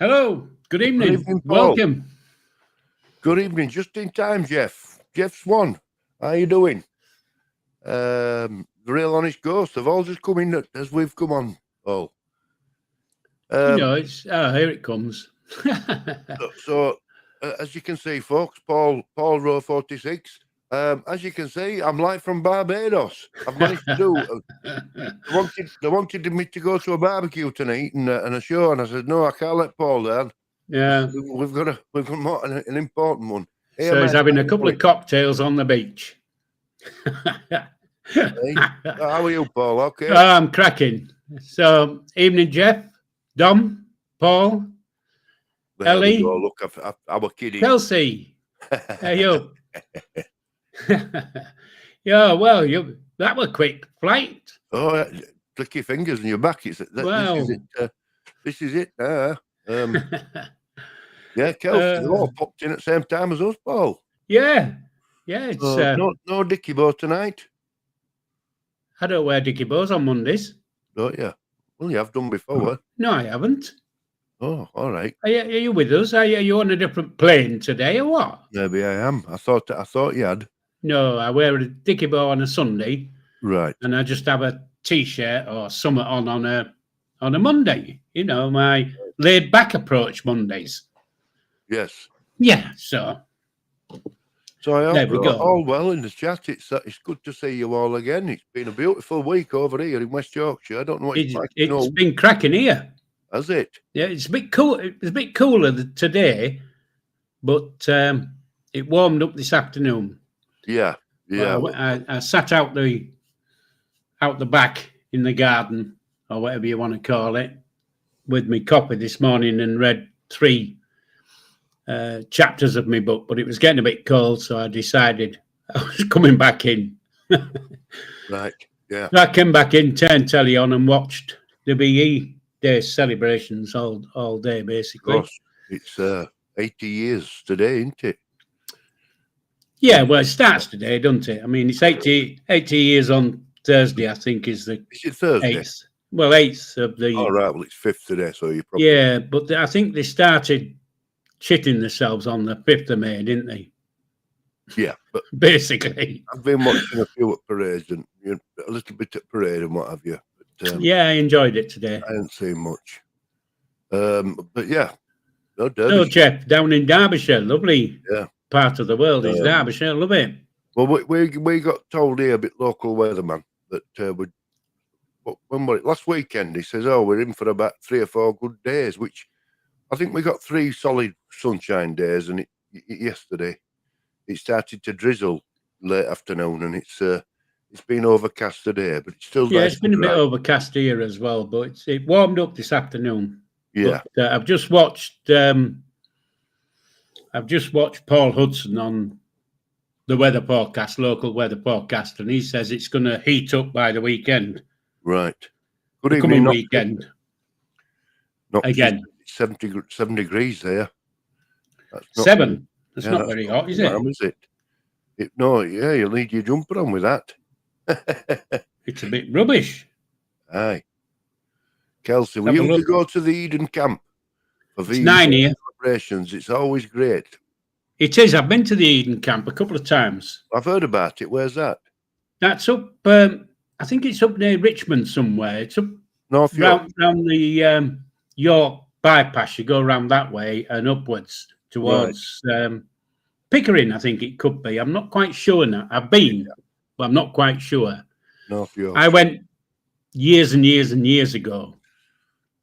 Hello, good evening. Good evening, Paul. Welcome. Good evening, just in time, Jeff. Jeff Swan, how you doing? The real honest ghost have all just come in as we've come on, Paul. It's here it comes. so as you can see, folks, Paul row 46. As you can see, I'm live from Barbados. I've managed to do. They wanted me to go to a barbecue tonight and a show, and I said no, I can't let Paul down. Yeah, we've got an important one. Hey, so he's having a couple of cocktails on the beach. Hey, how are you, Paul? Okay. I'm cracking. So, evening, Jeff, Dom, Paul, There Ellie. we go. Look, I was kidding. Kelsey. Hey, you. Yeah, well, that was a quick flight. Oh, click your fingers and you're back. Wow. This is it. Yeah, Kelsey, they all popped in at the same time as us, Paul. Yeah. It's no Dickie Bow tonight. I don't wear Dickie Bows on Mondays. Don't you? Well, you have done before. No, I haven't. Oh, all right. Are you with us? Are you on a different plane today or what? Maybe I am. I thought you had. No, I wear a Dickie Bow on a Sunday. Right. And I just have a T-shirt or something on a Monday. You know, my laid back approach Mondays. Yes. Yeah, so I there we go. All well in the chat. It's good to see you all again. It's been a beautiful week over here in West Yorkshire. I don't know what it's like. It's been cracking here. Has it? Yeah, it's a bit cool. It's a bit cooler today, but it warmed up this afternoon. Yeah. I sat out the back in the garden or whatever you want to call it with my copy this morning and read 3 chapters of my book, but it was getting a bit cold, so I decided I was coming back in. Right. Yeah. So I came back in, turned telly on, and watched the BE Day celebrations all day, basically. Of course, it's 80 years today, isn't it? Yeah, well, it starts today, doesn't it? I mean, it's 80 years on Thursday, I think, is it Thursday? 8th. Well, 8th of the... Oh, right, well, it's 5th today, so you probably... Yeah, but I think they started shitting themselves on the 5th of May, didn't they? Yeah. But basically. I've been watching a few at parades and a little bit at parade and what have you. But, yeah, I enjoyed it today. I haven't seen much. But yeah. No, Jeff, down in Derbyshire, lovely part of the world is Derbyshire, love it. Well, we got told here a bit local weatherman that when was it? Last weekend, he says, oh, we're in for about 3 or 4 good days, which I think we got 3 solid sunshine days, and yesterday it started to drizzle late afternoon, and it's been overcast today, but it's still it's been a bit overcast here as well, but it warmed up this afternoon. Yeah, but, I've just watched Paul Hudson on the weather forecast, local weather forecast, and he says it's going to heat up by the weekend. Right. Good the evening. Coming weekend. Again. 7 degrees there. That's not 7? That's not very hot, is it? Is it? No, yeah, you'll need your jumper on with that. It's a bit rubbish. Aye. Kelsey, we used to go to the Eden camp for these celebrations. It's always great. It is. I've been to the Eden camp a couple of times. I've heard about it. Where's that? That's up, I think it's up near Richmond somewhere. It's up North York. Round the York bypass. You go around that way and upwards towards Pickering, I think it could be. I'm not quite sure now. I've been, but I'm not quite sure. North Yorkshire. I went years and years and years ago.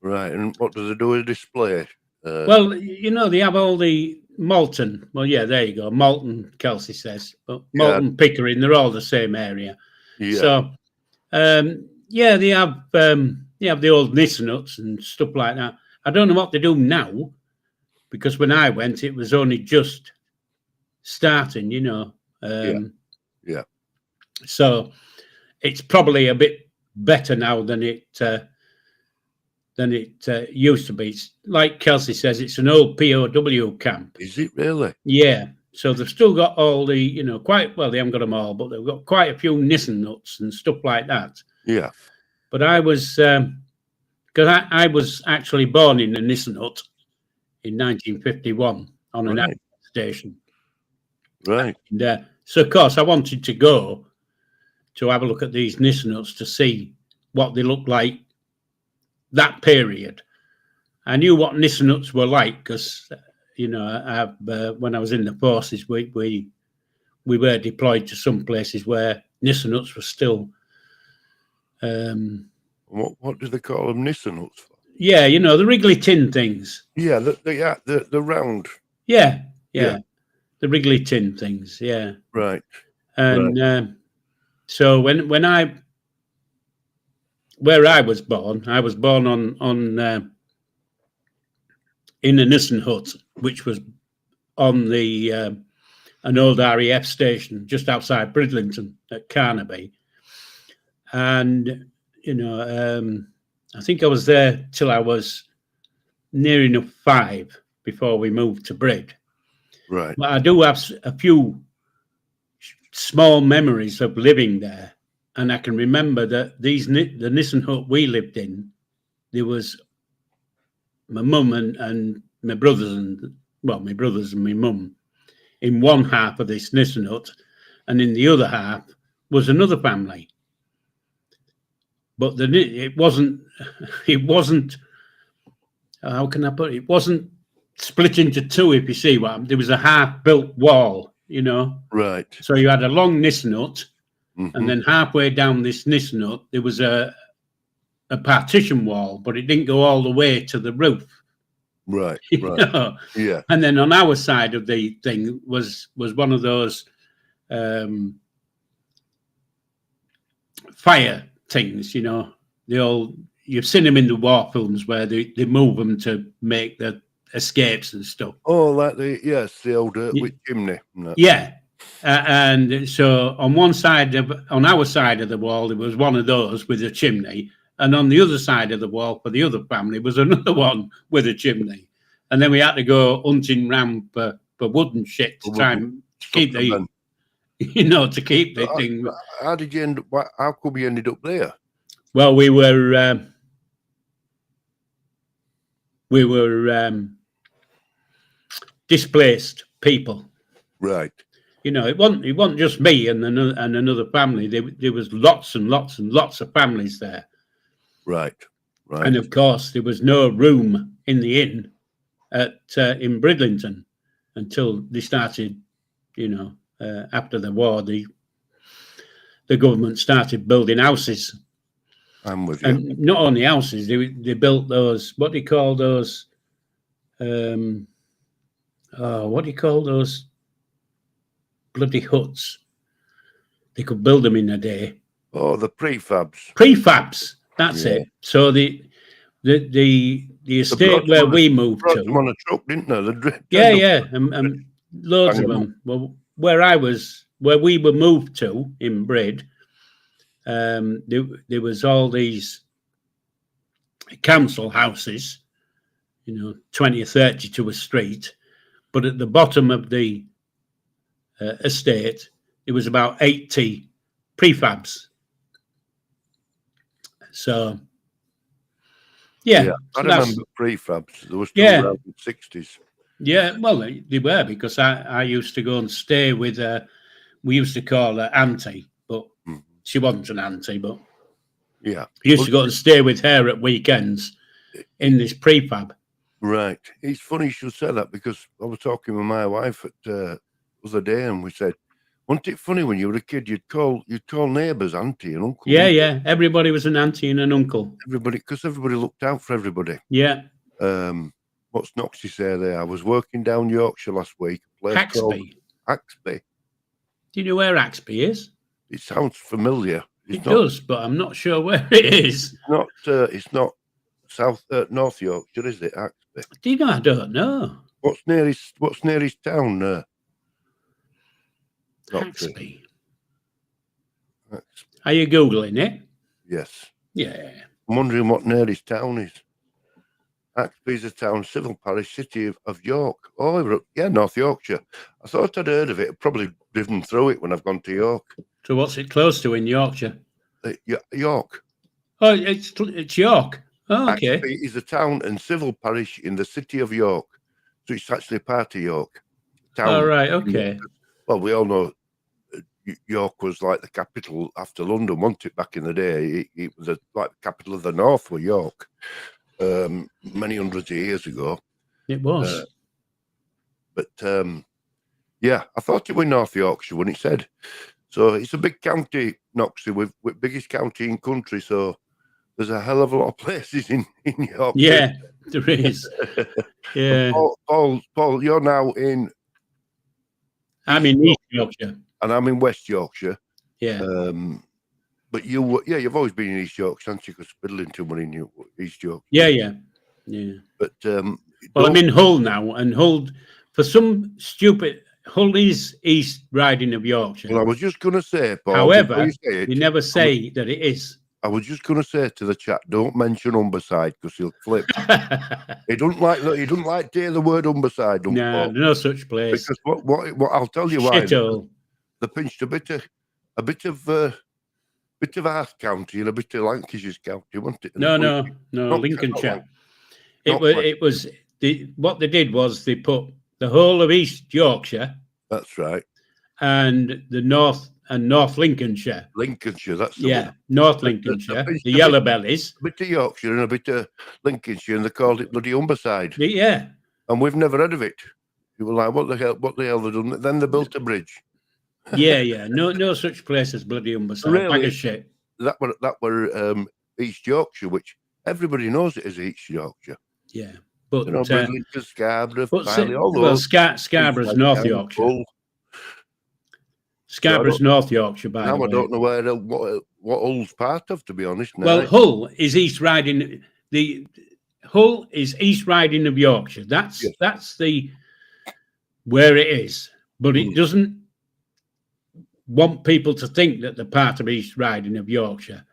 Right, and what do they do with display? Well, you know, they have all the Malton. Well, yeah, there you go. Malton, Kelsey says. But Malton, Pickering, they're all the same area. Yeah. So, yeah, they have the old Nissan huts and stuff like that. I don't know what they do now, because when I went, it was only just starting, you know. Yeah. So it's probably a bit better now than it used to be. It's, like Kelsey says, it's an old POW camp. Is it really? Yeah. So they've still got all the, you know, quite well. They haven't got them all, but they've got quite a few Nissan huts and stuff like that. Yeah. But I was, because I was actually born in a Nissan hut in 1951 on an air station. Right. And, so, of course, I wanted to go to have a look at these Nissan huts to see what they looked like that period. I knew what Nissan huts were like because, you know, when I was in the forces, we were deployed to some places where Nissan huts were still. What do they call them? Nissan huts? Yeah, you know, the Wrigley tin things. Yeah, the round. Yeah. The Wrigley tin things. Yeah. Right. And so where I was born on in a Nissan hut, which was on the an old RAF station just outside Bridlington at Carnaby. And, you know, I think I was there till I was near enough 5 before we moved to Brid. Right. But I do have a few small memories of living there. And I can remember that the Nissan hut we lived in, there was my mum and my brothers and my mum in one half of this Nissan hut, and in the other half was another family. But it wasn't. How can I put it? It wasn't split into two. If you see what I mean. There was a half-built wall, you know. Right. So you had a long Nissan hut, and then halfway down this Nissan hut there was a partition wall, but it didn't go all the way to the roof. Right. You know? Yeah. And then on our side of the thing was one of those fire things, you know. You've seen them in the war films where they move them to make the escapes and stuff. Oh, like the old with chimney. Yeah. And so on our side of the wall, there was one of those with a chimney. And on the other side of the wall for the other family was another one with a chimney. And then we had to go hunting round for wood and shit to try and keep the, you know, to keep the thing. How did you how come you ended up there? Well, we were displaced people. Right. You know, it wasn't just me and another family. There was lots and lots and lots of families there. Right. Right. And of course, there was no room in the inn in Bridlington until they started, you know, after the war, the government started building houses. I'm with you. And not only houses, they built those, what do you call those? What do you call those bloody huts? They could build them in a day. Oh, the prefabs. Prefabs, that's it. So the estate where we moved to. Them on a truck, didn't they? Yeah, and loads of them. Well, where we were moved to in Brid, there was all these council houses, you know, 20 or 30 to a street, but at the bottom of the estate, it was about 80 prefabs. So, yeah. I remember prefabs. There was still around the 60s. Yeah, well, they were, because I used to go and stay with, we used to call her Auntie, but she wasn't an auntie, but yeah, I used to go and stay with her at weekends in this prefab. Right. It's funny you should say that, because I was talking with my wife at the other day, and we said, wasn't it funny when you were a kid, you'd call neighbours auntie and uncle? Yeah, yeah. Everybody was an auntie and an uncle. Everybody, because everybody looked out for everybody. Yeah. What's Noxie say there? I was working down Yorkshire last week. A place called Haxby. Do you know where Haxby is? It sounds familiar. It does, but I'm not sure where it is. It's not North Yorkshire, is it? Haxby. Do you know? I don't know. What's nearest town? Haxby. Are you Googling it? Yes. Yeah. I'm wondering what nearest town is. Haxby's a town, civil parish, city of York. Oh, yeah, North Yorkshire. I thought I'd heard of it. I've probably driven through it when I've gone to York. So what's it close to in Yorkshire? York. Oh, it's York. Oh, okay. Haxby is a town and civil parish in the city of York. So it's actually part of York. All right, okay. Well, we all know York was like the capital after London, wasn't it, back in the day? It was like the capital of the North, were York, many hundreds of years ago. It was. Yeah, I thought it was North Yorkshire when it said. So it's a big county, Noxie, with biggest county in country. So there's a hell of a lot of places in Yorkshire. Yeah, there is. Yeah. Paul, you're now in. I'm in East Yorkshire. And I'm in West Yorkshire. Yeah. But you've always been in East Yorkshire, haven't you? Because Spiddlington were in East Yorkshire. Yeah. But well, I'm in Hull now, and Hull, for some stupid, Hull is East Riding of Yorkshire. Well, I was just going to say, Paul. However, you never say that it is. I was just going to say to the chat, don't mention Humberside because he'll flip. He doesn't like to hear the word Humberside. No such place. Because what I'll tell you why. Shithole. They pinched a bit of Arth County and a bit of Lancashire's County, wasn't it? No, Lincolnshire. It was what they did was they put the whole of East Yorkshire. That's right. And the North Lincolnshire. Lincolnshire, that's the one. North Lincolnshire, the Yellow Bellies. A bit of Yorkshire and a bit of Lincolnshire, and they called it bloody Humberside. Yeah. And we've never heard of it. You were like, what the hell they done? Then they built a bridge. Yeah. No such place as bloody Humberside. Really? Bag of shit. That were East Yorkshire, which everybody knows it as East Yorkshire. Yeah. But Bridlington, Scarborough, Filey, all those. Scarborough's North Yorkshire. Scarborough's North Yorkshire, by the way. Now I don't know what Hull's part of, to be honest. Now. Well, Hull is East Riding. Hull is East Riding of Yorkshire. That's where it is. But it doesn't want people to think that they're part of East Riding of Yorkshire.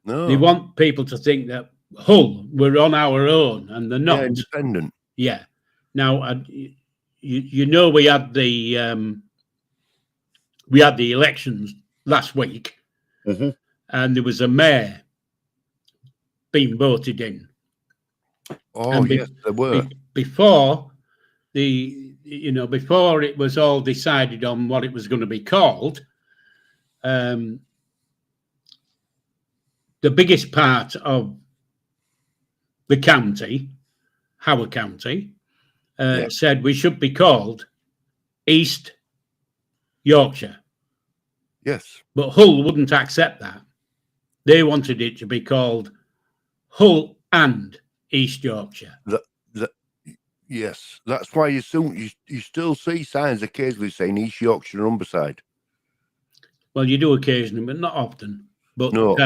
No. They want people to think that Hull, we're on our own, and they're not. Yeah, independent. Yeah. Now, you know, we had the elections last week, and there was a mayor being voted in. Oh, yes, there were. Before before it was all decided on what it was going to be called, the biggest part of the county, Howard County, said we should be called East Yorkshire. Yes. But Hull wouldn't accept that. They wanted it to be called Hull and East Yorkshire. Yes. That's why you still see signs occasionally saying East Yorkshire and Humberside. Well, you do occasionally, but not often. But no,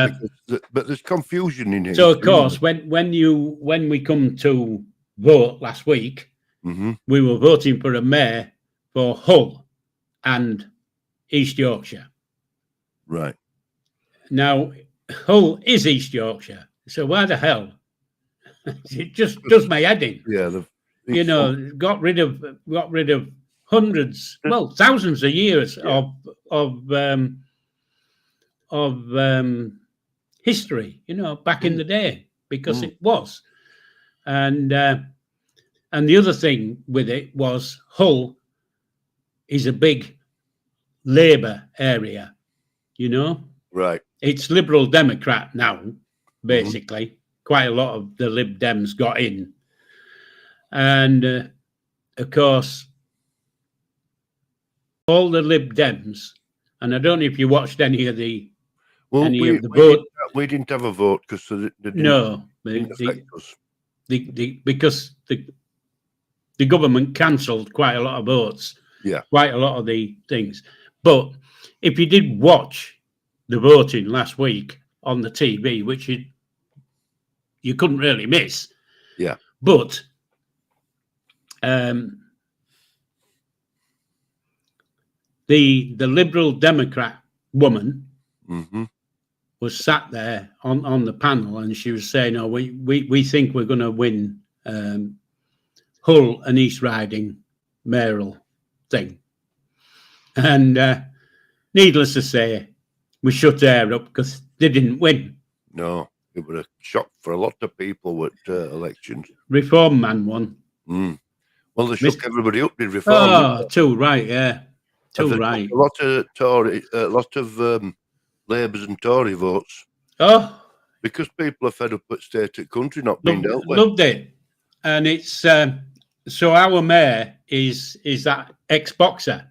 but there's confusion in it. So of course, when we come to vote last week, we were voting for a mayor for Hull and East Yorkshire. Right. Now, Hull is East Yorkshire, so why the hell? It just does my head in. Yeah, got rid of hundreds, well, thousands of years of history, back in the day, because it was. And the other thing with it was Hull is a big Labour area, Right. It's Liberal Democrat now, basically. Quite a lot of the Lib Dems got in. And of course, all the Lib Dems, and I don't know if you watched any of the vote. We didn't have a vote because they No, didn't affect us. Because the government cancelled quite a lot of votes. Yeah, quite a lot of the things. But if you did watch the voting last week on the TV, which you couldn't really miss. Yeah. But the Liberal Democrat woman was sat there on the panel, and she was saying, "Oh, we think we're going to win Hull and East Riding mayoral thing," and needless to say, we shut her up because they didn't win. No, it was a shock for a lot of people with elections. Reform man won. Well, they shook everybody up, did Reform. Oh, too right, yeah. Too right. A lot of Tory, Labour's and Tory votes. Oh. Because people are fed up at state and country not being dealt with. Loved it. And it's, so our mayor is that ex-boxer.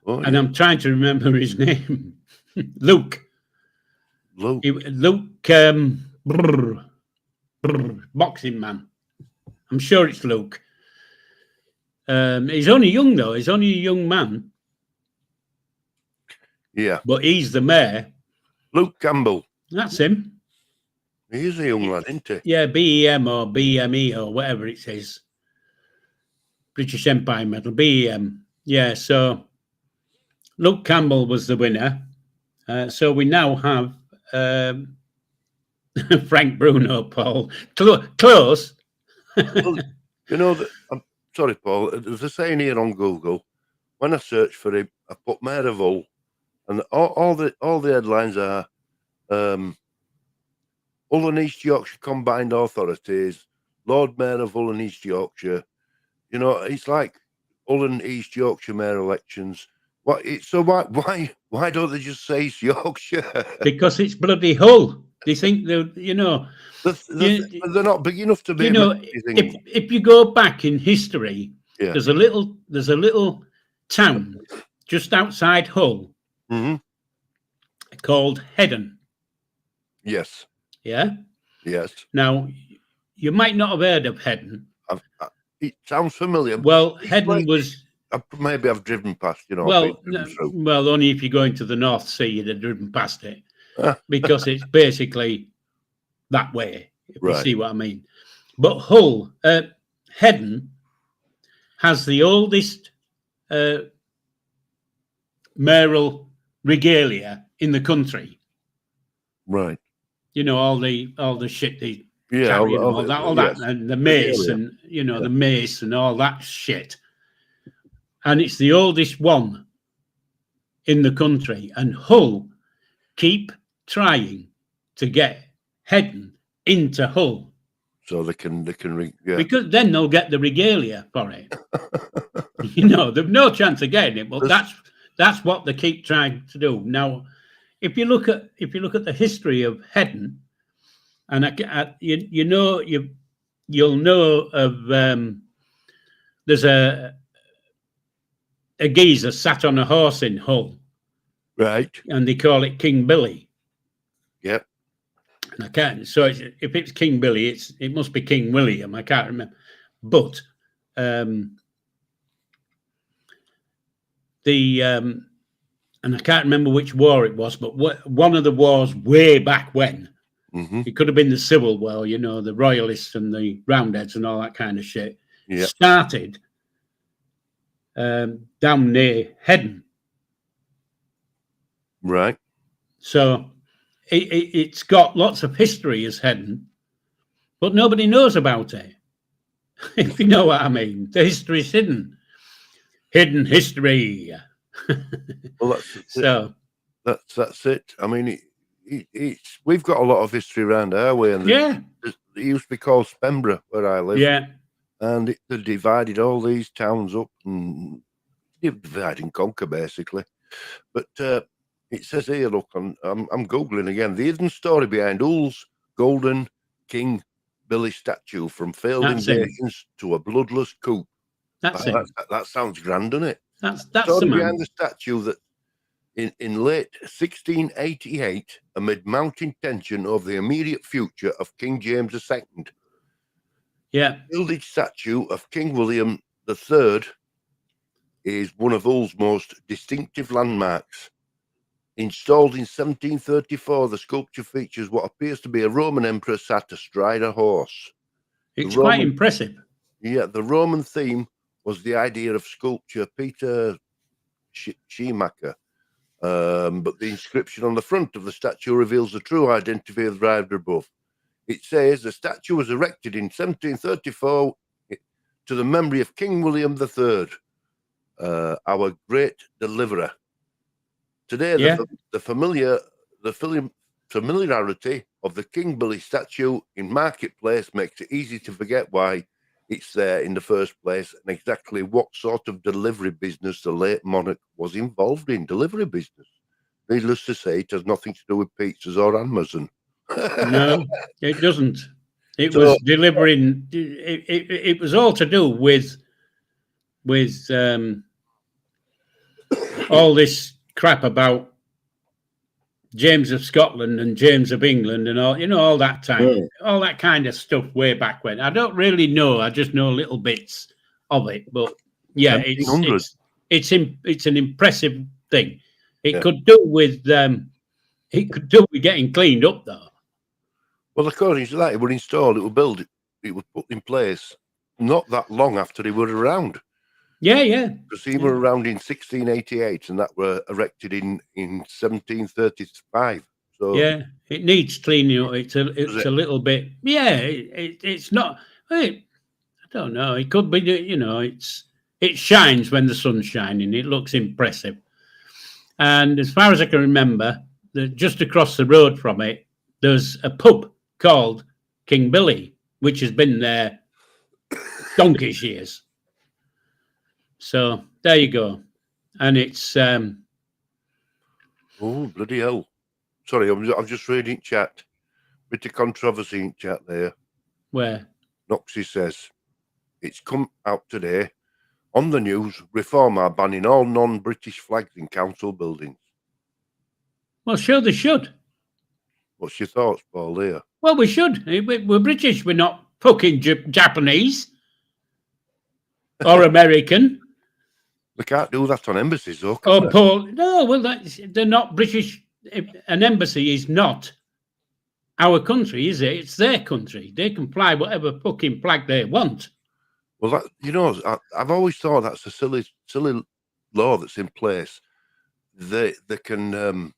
Oh, and I'm trying to remember his name. Luke. Boxing man. I'm sure it's Luke. He's only young though. He's only a young man. Yeah. But he's the mayor. Luke Campbell. That's him. He is a young lad, isn't he? Yeah, BEM or BME or whatever it says. British Empire Medal, BEM. Yeah, so Luke Campbell was the winner. So we now have Frank Bruno, Paul. Close. Well, you know, I'm sorry, Paul. There's a saying here on Google. When I search for him, I put Mayor of Hull, and all the headlines are Hull and East Yorkshire Combined Authorities, Lord Mayor of Hull and East Yorkshire. You know, it's like Hull and East Yorkshire mayor elections. So why don't they just say East Yorkshire? Because it's bloody Hull. They think they're not big enough to be. You know, if you go back in history, yeah. there's a little town just outside Hull called Heddon. Yes. Yeah. Yes. Now, you might not have heard of Heddon. It sounds familiar. Well, Heddon was. Maybe I've driven past. You know. Well, only if you're going to the North Sea, you'd have driven past it, because it's basically that way. If you see what I mean. But Hull, Heddon, has the oldest mayoral regalia in the country. Right. You know, all the shit they carry, all that, and the mace, and the mace and all that shit. And it's the oldest one in the country. And Hull keep trying to get Heddon into Hull. So they can because then they'll get the regalia for it. They've no chance of getting it, but that's what they keep trying to do. Now, if you look at the history of Heddon, and you'll know of there's a geezer sat on a horse in Hull, right? And they call it King Billy. Yep. And I can't. So if it's King Billy, it must be King William. I can't remember, but and I can't remember which war it was, but one of the wars way back when. It could have been the Civil War, the Royalists and the Roundheads and all that kind of shit. Yep. Started down near Heddon. Right. So it's got lots of history as Heddon, but nobody knows about it. If you know what I mean. The history's hidden. Hidden history. Well, that's it. I mean, we've got a lot of history around our way, and it used to be called Spemborough where I live. Yeah, and they divided all these towns up and divide and conquer basically. But it says here, look, I'm googling again, the hidden story behind Hull's golden king Billy statue from failed That's him. invasions to a bloodless coup. That's him. That sounds grand, doesn't it? That's The the story man. behind the statue that in late 1688, amid mounting tension over the immediate future of King James II, Yeah. the gilded statue of King William III is one of Hull's most distinctive landmarks. Installed in 1734, the sculpture features what appears to be a Roman emperor sat astride a horse. It's quite impressive. Yeah, the Roman theme was the idea of sculpture Peter Schumacher. But the inscription on the front of the statue reveals the true identity of the rider above. It says the statue was erected in 1734 to the memory of King William III, our great deliverer. Today, the familiarity of the King Billy statue in Marketplace makes it easy to forget why it's there in the first place and exactly what sort of delivery business the late monarch was involved in. Delivery business. Needless to say, it has nothing to do with pizzas or Amazon. No, it doesn't. It was delivering. It was all to do with all this crap about James of Scotland and James of England and all that time, all that kind of stuff way back when. I don't really know. I just know little bits of it, but yeah, it's an impressive thing. It could do with getting cleaned up though. Well, according to that, it would install, it would build, it would put in place not that long after they were around. Yeah. Because they were around in 1688 and that were erected in 1735. So yeah, it needs cleaning up. It's a little bit. Yeah, it's not. I don't know. It could be. It shines when the sun's shining. It looks impressive. And as far as I can remember, just across the road from it, there's a pub called King Billy, which has been there donkey's years. So there you go. And it's oh, bloody hell. Sorry, I'm just reading chat. Bit of controversy in chat there. Where? Noxie says, it's come out today on the news, Reform are banning all non-British flags in council buildings. Well, sure they should. What's your thoughts, Paul, there? Well, we should. We're British. We're not fucking Japanese or American. We can't do that on embassies, though. Oh, Paul. No, well, they're not British. An embassy is not our country, is it? It's their country. They can fly whatever fucking flag they want. Well, I've always thought that's a silly law that's in place. They can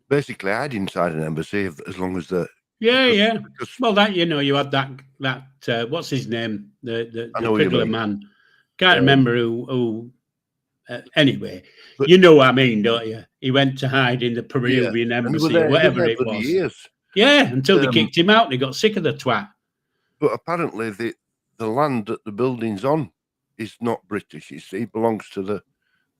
basically hide inside an embassy as long as they're... Yeah. Well, you had that what's his name? The fiddler man. Can't remember who anyway, but, you know what I mean, don't you? He went to hide in the Peruvian embassy or whatever it was. Years. Yeah, until they kicked him out and he got sick of the twat. But apparently the land that the building's on is not British. It belongs to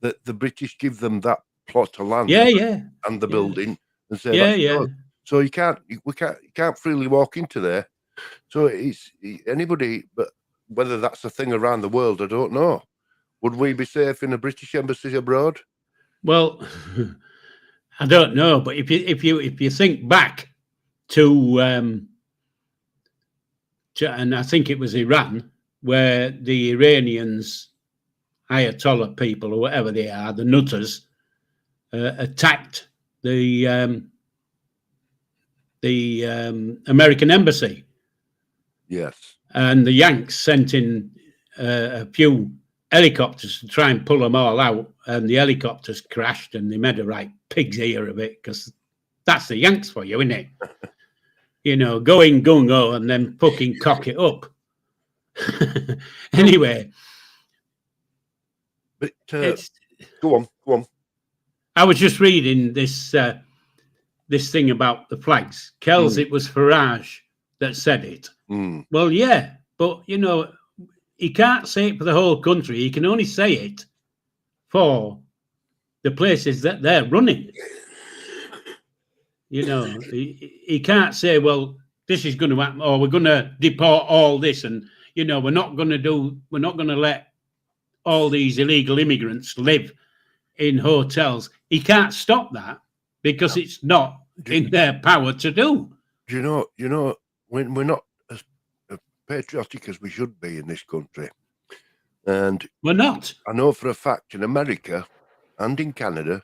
the British give them that plot of land and the building and say so you can't freely walk into there. So it's anybody, but whether that's a thing around the world, I don't know. Would we be safe in a British embassy abroad? Well, I don't know, but if you think back to and I think it was Iran, where the Iranians, Ayatollah people or whatever they are, the nutters, attacked the American embassy. Yes. And the Yanks sent in a few helicopters to try and pull them all out, and the helicopters crashed, and they made a right pig's ear of it, because that's the Yanks for you, isn't it? Going gung-ho and then fucking cock it up. Anyway. But go on. I was just reading this thing about the flags. Kells, it was Farage that said it. Well, yeah, but he can't say it for the whole country. He can only say it for the places that they're running. He can't say, well, this is going to happen, or we're going to deport all this, and we're not going to let all these illegal immigrants live in hotels. He can't stop that because it's not in their power to do. Do you know, when we're not as patriotic as we should be in this country, and we're not. I know for a fact in America and in Canada,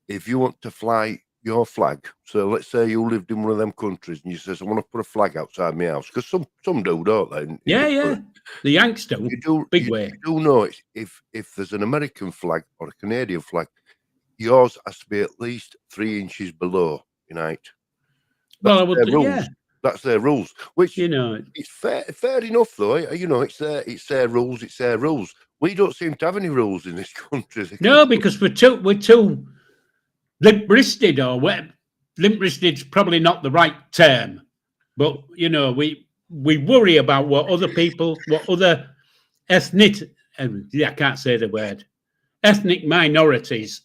if you want to fly your flag, so let's say you lived in one of them countries and you says, I want to put a flag outside my house, because some do, don't they? Yeah. The Yanks do. Big way. You do know if there's an American flag or a Canadian flag, yours has to be at least 3 inches below in height. That's their rules. That's their rules. Which it's fair enough though. It's their rules. It's their rules. We don't seem to have any rules in this country. No, because we're too limp-wristed, or limp-wristed's probably not the right term, but we worry about what other people, what other ethnic, I can't say the word, ethnic minorities.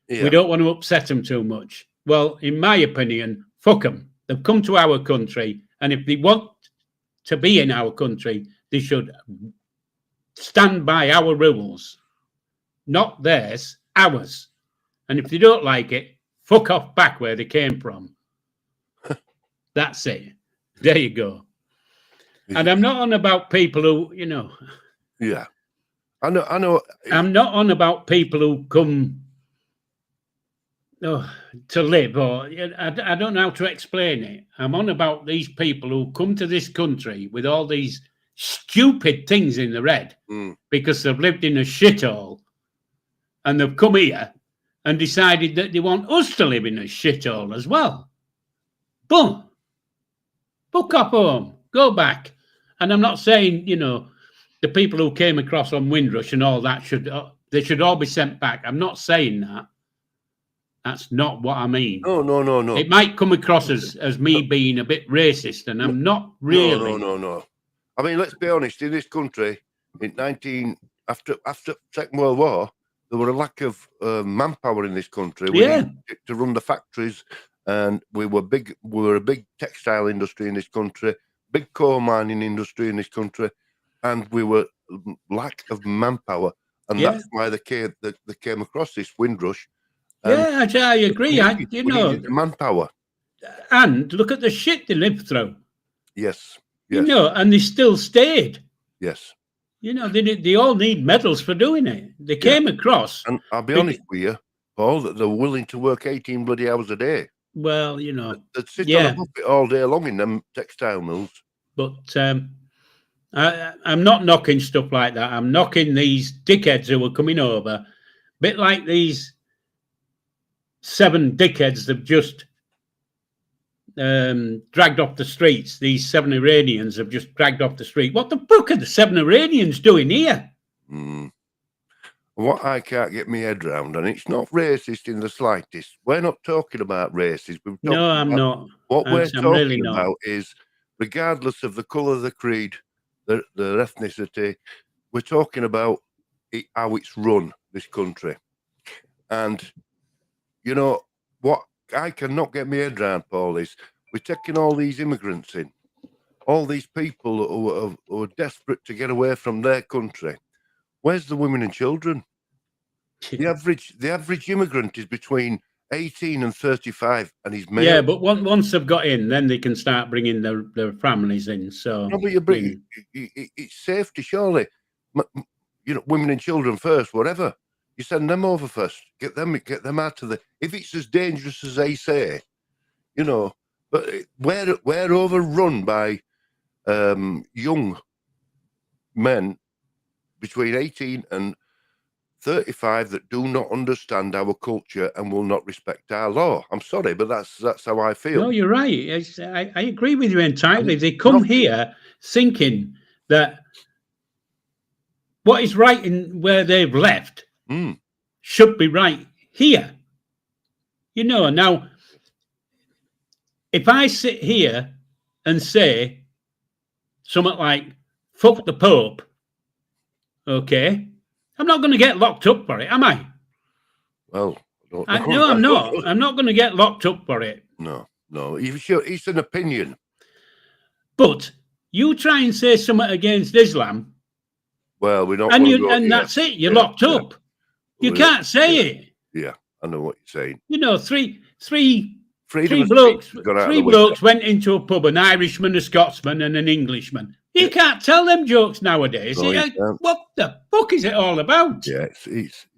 Yeah. We don't want to upset them too much. Well, in my opinion, fuck them. They've come to our country, and if they want to be in our country, they should stand by our rules, not theirs, ours. And if they don't like it, fuck off back where they came from. That's it. There you go. And I'm not on about people who, Yeah. I know. I'm not on about people who come to live, or I don't know how to explain it. I'm on about these people who come to this country with all these stupid things in their head because they've lived in a shithole, and they've come here and decided that they want us to live in a shithole as well. Boom. Fuck off home. Go back. And I'm not saying, the people who came across on Windrush and all that they should all be sent back. I'm not saying that. That's not what I mean. No. It might come across as me being a bit racist, and I'm not really. No. I mean, let's be honest. In this country, after Second World War, there were a lack of manpower in this country. We needed to run the factories, and we were a big textile industry in this country, big coal mining industry in this country, and we were lack of manpower, and that's why they came across this Windrush. I agree. We needed manpower, and look at the shit they lived through. Yes. And they still stayed. Yes. They all need medals for doing it. They came across. And I'll be honest with you, Paul, that they're willing to work 18 bloody hours a day. Well, They'd sit on a buffet all day long in them textile mills. But I'm not knocking stuff like that. I'm knocking these dickheads who are coming over. A bit like these 7 dickheads that have just dragged off the streets. These 7 Iranians have just dragged off the street. What the fuck are the 7 Iranians doing here? What I can't get my head around, and it's not racist in the slightest. We're not talking about racism. No, I'm not. What we're talking about is, regardless of the colour, the creed, the ethnicity, we're talking about how it's run, this country. And, what I cannot get my head around, Paul, is we're taking all these immigrants in, all these people who are desperate to get away from their country. Where's the women and children? The average immigrant is between 18 and 35, and he's male. Yeah, but once they've got in, then they can start bringing their families in. So no, but it's safety, surely. Women and children first, whatever. You send them over first. Get them out of the. If it's as dangerous as they say, but we're overrun by young men between 18 and 35 that do not understand our culture and will not respect our law. I'm sorry, but that's how I feel. No, you're right. I agree with you entirely. They come here thinking that what is right in where they've left should be right here. Now, if I sit here and say something like, fuck the Pope, okay, I'm not going to get locked up for it, am I? Well, no, I'm not. I'm not going to get locked up for it. No. It's an opinion. But you try and say something against Islam, Well, we don't and want to go. that's it. You're yeah, locked up. You can't say it. Yeah, I know what you're saying. You know, three Freedom blokes went into a pub, an Irishman, a Scotsman, and an Englishman. You can't tell them jokes nowadays. No, what the fuck is it all about? Yeah, it's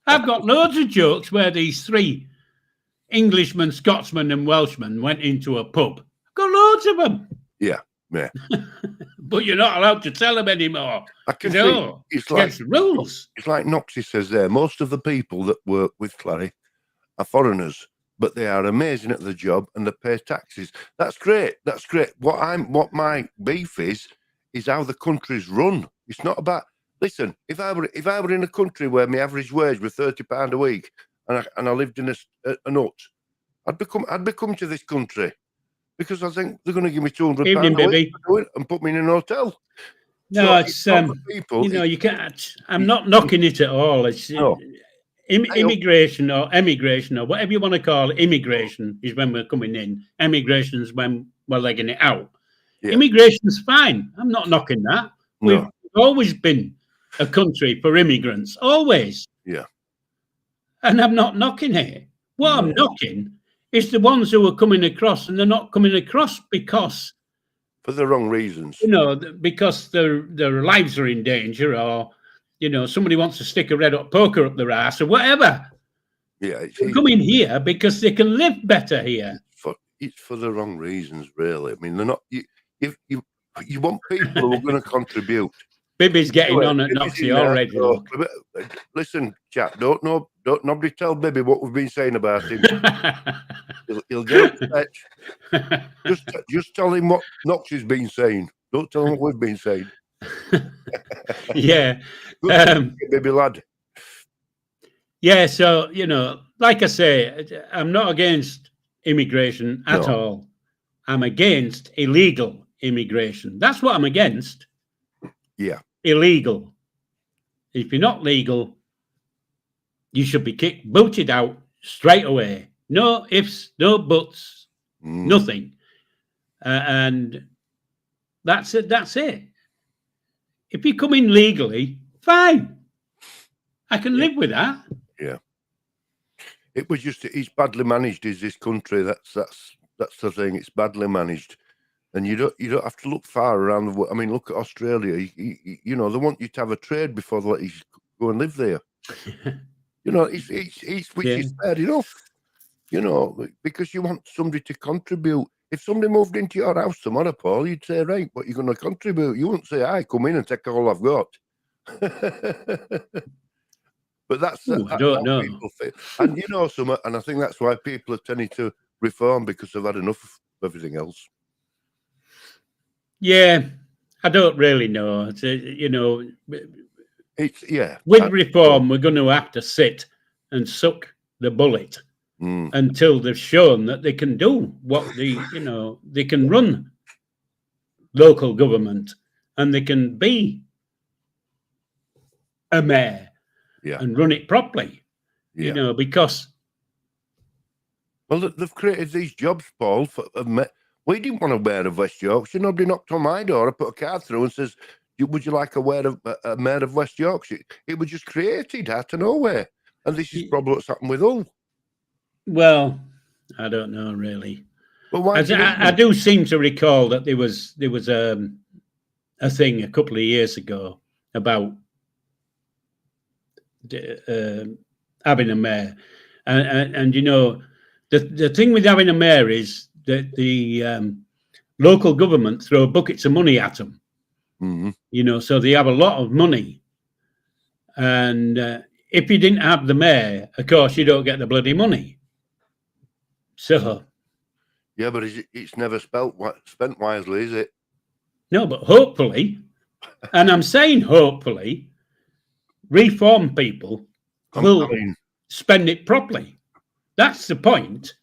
I've got loads of jokes where these three Englishmen, Scotsmen, and Welshmen went into a pub. I've got loads of them. Yeah. But you're not allowed to tell them anymore. I can see it's against the rules. It's like Noxie says there. Most of the people that work with Clary are foreigners, but they are amazing at the job and they pay taxes. That's great. That's great. What my beef is how the country's run. It's not about. Listen, if I were in a country where my average wage was £30 a week and I lived in a hut, I'd become to this country. Because I think they're going to give me £200 and put me in an hotel. No, so people. You know, you can't. I'm not knocking it at all. It's immigration or emigration or whatever you want to call it. Immigration is when we're coming in. Emigration is when we're legging it out. Yeah. Immigration's fine. I'm not knocking that. No. We've always been a country for immigrants. Always. Yeah. And I'm not knocking it. What I'm knocking. It's the ones who are coming across, and they're not coming across because for the wrong reasons. You know, because their lives are in danger, or you know, somebody wants to stick a red hot poker up their ass or whatever. Yeah, they're coming here because they can live better here. It's for the wrong reasons, really. I mean, they're not. You want people who are going to contribute. Bibby's getting on at Noxie already. Listen, chap, don't nobody tell Bibby what we've been saying about him. he'll get upset. Just tell him what Noxie's been saying. Don't tell him what we've been saying. Yeah. Bibby lad. Yeah, so, you know, like I say, I'm not against immigration at all. I'm against illegal immigration. That's what I'm against. Yeah. Illegal. If you're not legal, you should be booted out straight away. No ifs, no buts, nothing. And that's it. That's it. If you come in legally, fine. I can live with that. Yeah. It was just it's badly managed. Is this country? That's the thing. It's badly managed. And you don't have to look far around the world. I mean, look at Australia. You know, they want you to have a trade before they let you go and live there. You know, it's which is fair enough. You know, because you want somebody to contribute. If somebody moved into your house tomorrow, Paul, you'd say, right, what you're going to contribute? You wouldn't say, I come in and take all I've got. But that's I don't know. People feel. And you know, and I think that's why people are tending to reform because they've had enough of everything else. Yeah, I don't really know. It's, you know, with reform, we're going to have to sit and suck the bullet until they've shown that they can do what they can run local government and they can be a mayor and run it properly. You know, because they've created these jobs, Paul, for we didn't want a mayor of West Yorkshire. Nobody knocked on my door. I put a card through and says, would you like a mayor of West Yorkshire? It was just created out of nowhere. And this is probably what's happened with Hull. Well, I don't know, really. But why I do seem to recall that there was a thing a couple of years ago about having a mayor. And you know, the thing with having a mayor is that the local government throw buckets of money at them. You know, so they have a lot of money. And if you didn't have the mayor, of course, you don't get the bloody money. So. Yeah, but it's never spent wisely, is it? No, but hopefully, and I'm saying hopefully, reform people will spend it properly. That's the point.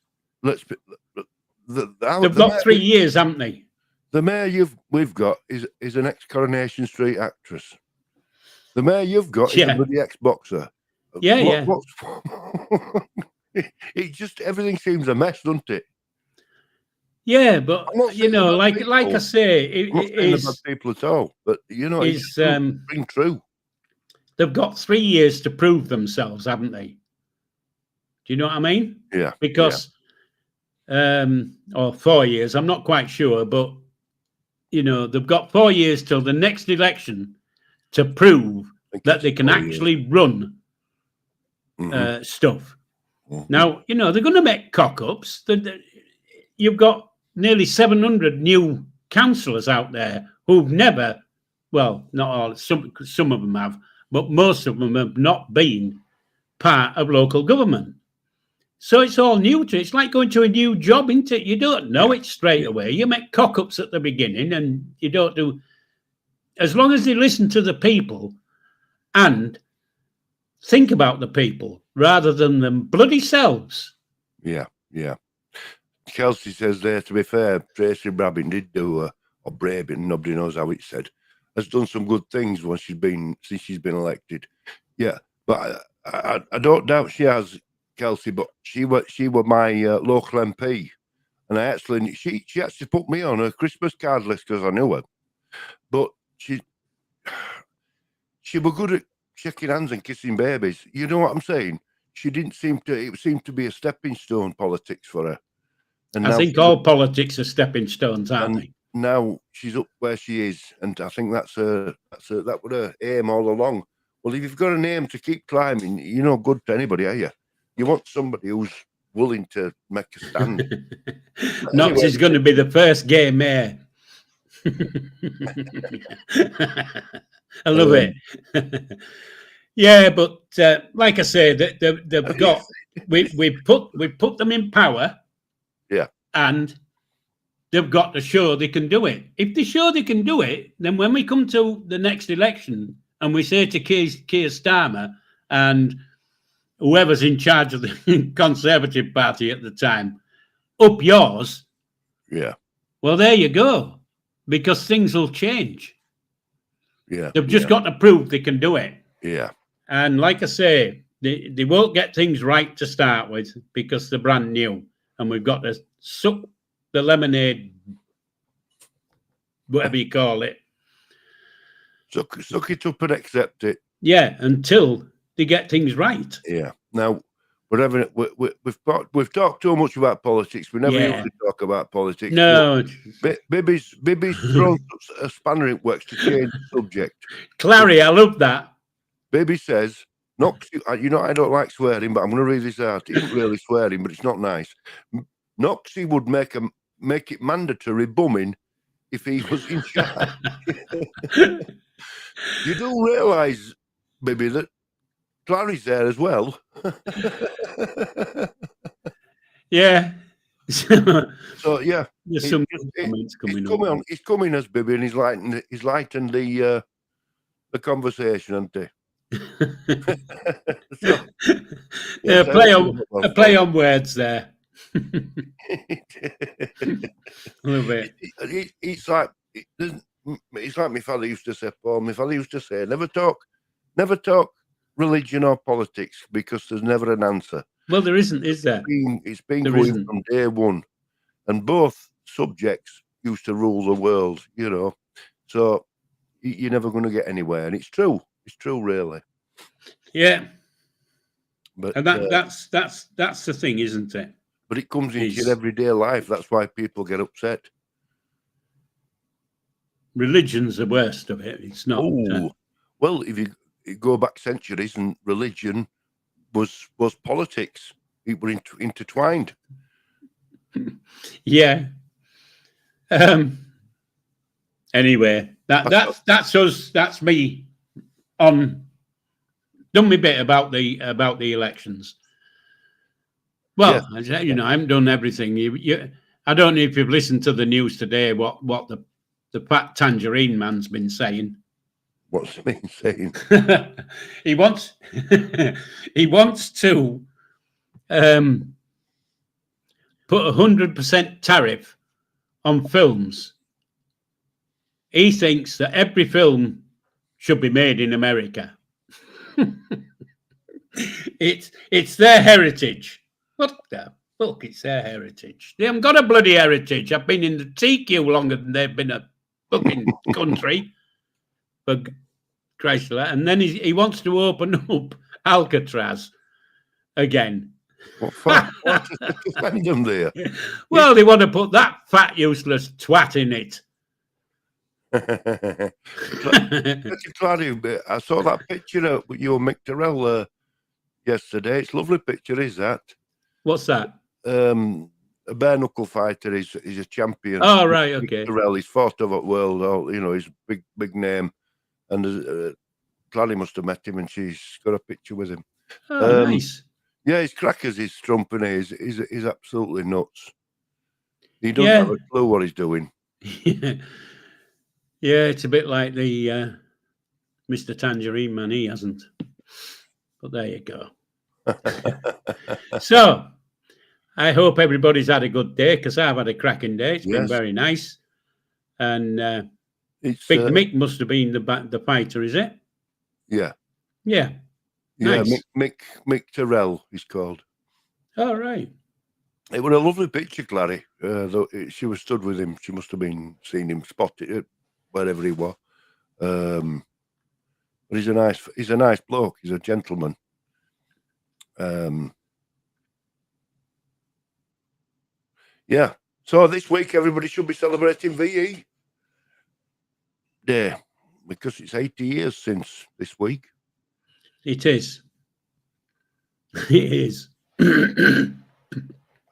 They've got 3 years, haven't they? The mayor we've got is an ex-Coronation Street actress. The mayor you've got is a bloody ex-boxer. Yeah. It just everything seems a mess, doesn't it? Yeah, but I'm not you saying know, they're bad like I people. say, I'm not it saying they're bad is people at all. But you know, it's is true. Ring true. they've got 3 years to prove themselves, haven't they? Do you know what I mean? Yeah. Because or 4 years, I'm not quite sure, but you know, they've got 4 years till the next election to prove I think that it's they can 4 years. actually run stuff. Now, you know, they're going to make cock-ups. You've got nearly 700 new councillors out there who've never, well, not all, some of them have, but most of them have not been part of local government. So it's all new to it. It's like going to a new job, isn't it? You don't know it straight away. You make cock-ups at the beginning and you don't do... As long as they listen to the people and think about the people rather than them bloody selves. Yeah. Kelsey says there, to be fair, Tracy Brabin did do, or Brabin, nobody knows how it's said, has done some good things since she's been elected. Yeah, but I don't doubt she has, Kelsey, but she were my local MP. And she actually put me on her Christmas card list because I knew her. But she was good at shaking hands and kissing babies. You know what I'm saying? It seemed to be a stepping stone, politics for her. And I think all politics are stepping stones, aren't they? Now she's up where she is, and I think that was her aim all along. Well, if you've got an aim to keep climbing, you're no good to anybody, are you? You want somebody who's willing to make a stand. Knox is going to be the first gay mayor. I love it. Yeah, but like I say, they've got we put them in power. Yeah, and they've got to show they can do it. If they show they can do it, then when we come to the next election and we say to Keir Starmer and whoever's in charge of the Conservative Party at the time, up yours. Yeah. Well, there you go, because things will change. Yeah. They've just got to prove they can do it. Yeah. And like I say, they won't get things right to start with because they're brand new. And we've got to suck the lemonade, whatever you call it. Suck it up and accept it. Yeah, until they get things right. Yeah. Now, whatever we've talked too much about politics. We never usually talk about politics. No, Bibby's thrown a spanner in works to change the subject. Clary, I love that. Bibby says, Knox, you know, I don't like swearing, but I'm going to read this out. It isn't really swearing, but it's not nice. Noxie would make it mandatory bumming if he was in charge. You do realise, Bibby, that Clary's there as well. Yeah. So yeah, there's some comments coming on. He's coming as Bibby, and he's lightened the conversation, hasn't he? So, yeah, a play on words there. A little bit. It's like my father used to say, Paul. My father used to say, never talk religion or politics because there's never an answer. Well, there isn't, is there? It's been going from day one, and both subjects used to rule the world, you know. So you're never going to get anywhere, and it's true. It's true, really. Yeah, but and that's the thing, isn't it? But it comes into your everyday life. That's why people get upset. Religion's the worst of it. It's not. Well, if you go back centuries, and religion was politics. It were intertwined. Yeah. Anyway, that's us. That's me. Done my bit about the elections. Well, yeah. You know, I haven't done everything. I don't know if you've listened to the news today. What the fat tangerine man's been saying. What's he been saying? he wants to put 100% tariff on films. He thinks that every film should be made in America. It's their heritage. What the? Look, it's their heritage. They haven't got a bloody heritage. I've been in the tea queue longer than they've been a fucking country. For Christ, and then he wants to open up Alcatraz again. What for? What to defend them there? Well, they want to put that fat, useless twat in it. Clary, I saw that picture of you and Mick Terrell yesterday. It's a lovely picture, is that? What's that? A bare knuckle fighter. He's a champion. Oh, right, okay. Mick Terrell, he's fought over the world. You know, he's a big name. And Clary must have met him, and she's got a picture with him. Oh, nice. Yeah, he's crackers. He's trumping. He's absolutely nuts. He doesn't have a clue what he's doing. Yeah, it's a bit like the Mr. Tangerine Man. He hasn't. But there you go. So, I hope everybody's had a good day, because I've had a cracking day. It's been very nice. And Big Mick must have been the fighter, is it? Yeah. Yeah. Nice. Yeah, Mick Terrell, he's called. All right. It was a lovely picture, Clary. Though she was stood with him. She must have been seeing him spotted wherever he was. But he's a nice bloke. He's a gentleman. Yeah. So this week everybody should be celebrating VE Day, because it's 80 years since this week. It is. It is.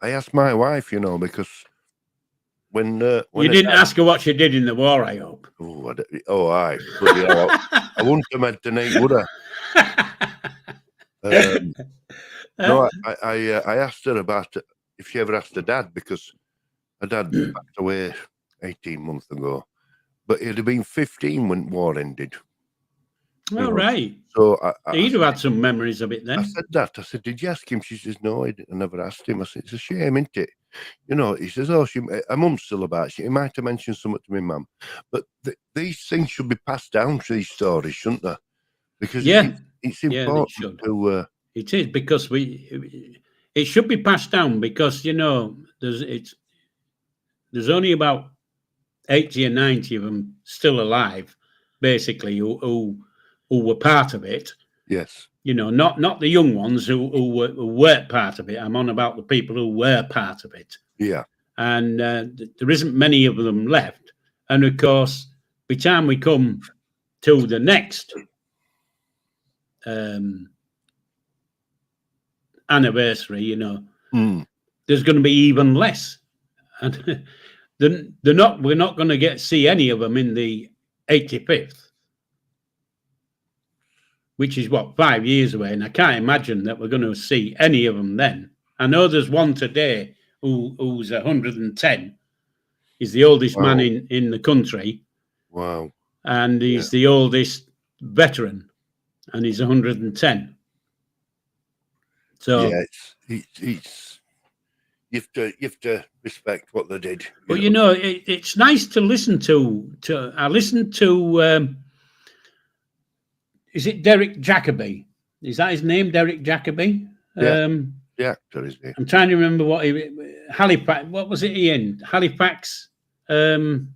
I asked my wife, you know, because when you didn't ask her what she did in the war, I hope. I wouldn't have meant to name, would I? No, I asked her about if she ever asked her dad, because her dad passed away 18 months ago, but it'd have been 15 when war ended. All right. So he'd have had some memories of it then. I said that. I said, did you ask him? She says, no, I never asked him. I said, it's a shame, isn't it? You know, he says, oh, her mum's still about. He might have mentioned something to me, mum. But these things should be passed down to these stories, shouldn't they? Because it's important to... it is, because it should be passed down, because, you know, there's only about 80 or 90 of them still alive, basically, who were part of it. Yes. You know, not the young ones who weren't part of it. I'm on about the people who were part of it. Yeah. And there isn't many of them left. And of course, by the time we come to the next anniversary, you know, there's going to be even less. And we're not going to see any of them in the 85th. Which is 5 years away, and I can't imagine that we're going to see any of them then. I know there's one today who's 110. He's the oldest man in the country. Wow. And he's the oldest veteran, and he's 110. So it's you have to respect what they did. But you know, it's nice to listen to. I listened to. Is it Derek Jacobi? Is that his name, Derek Jacobi? Yeah. The actor, is he? I'm trying to remember Halifax. What was it he in? Halifax. Oh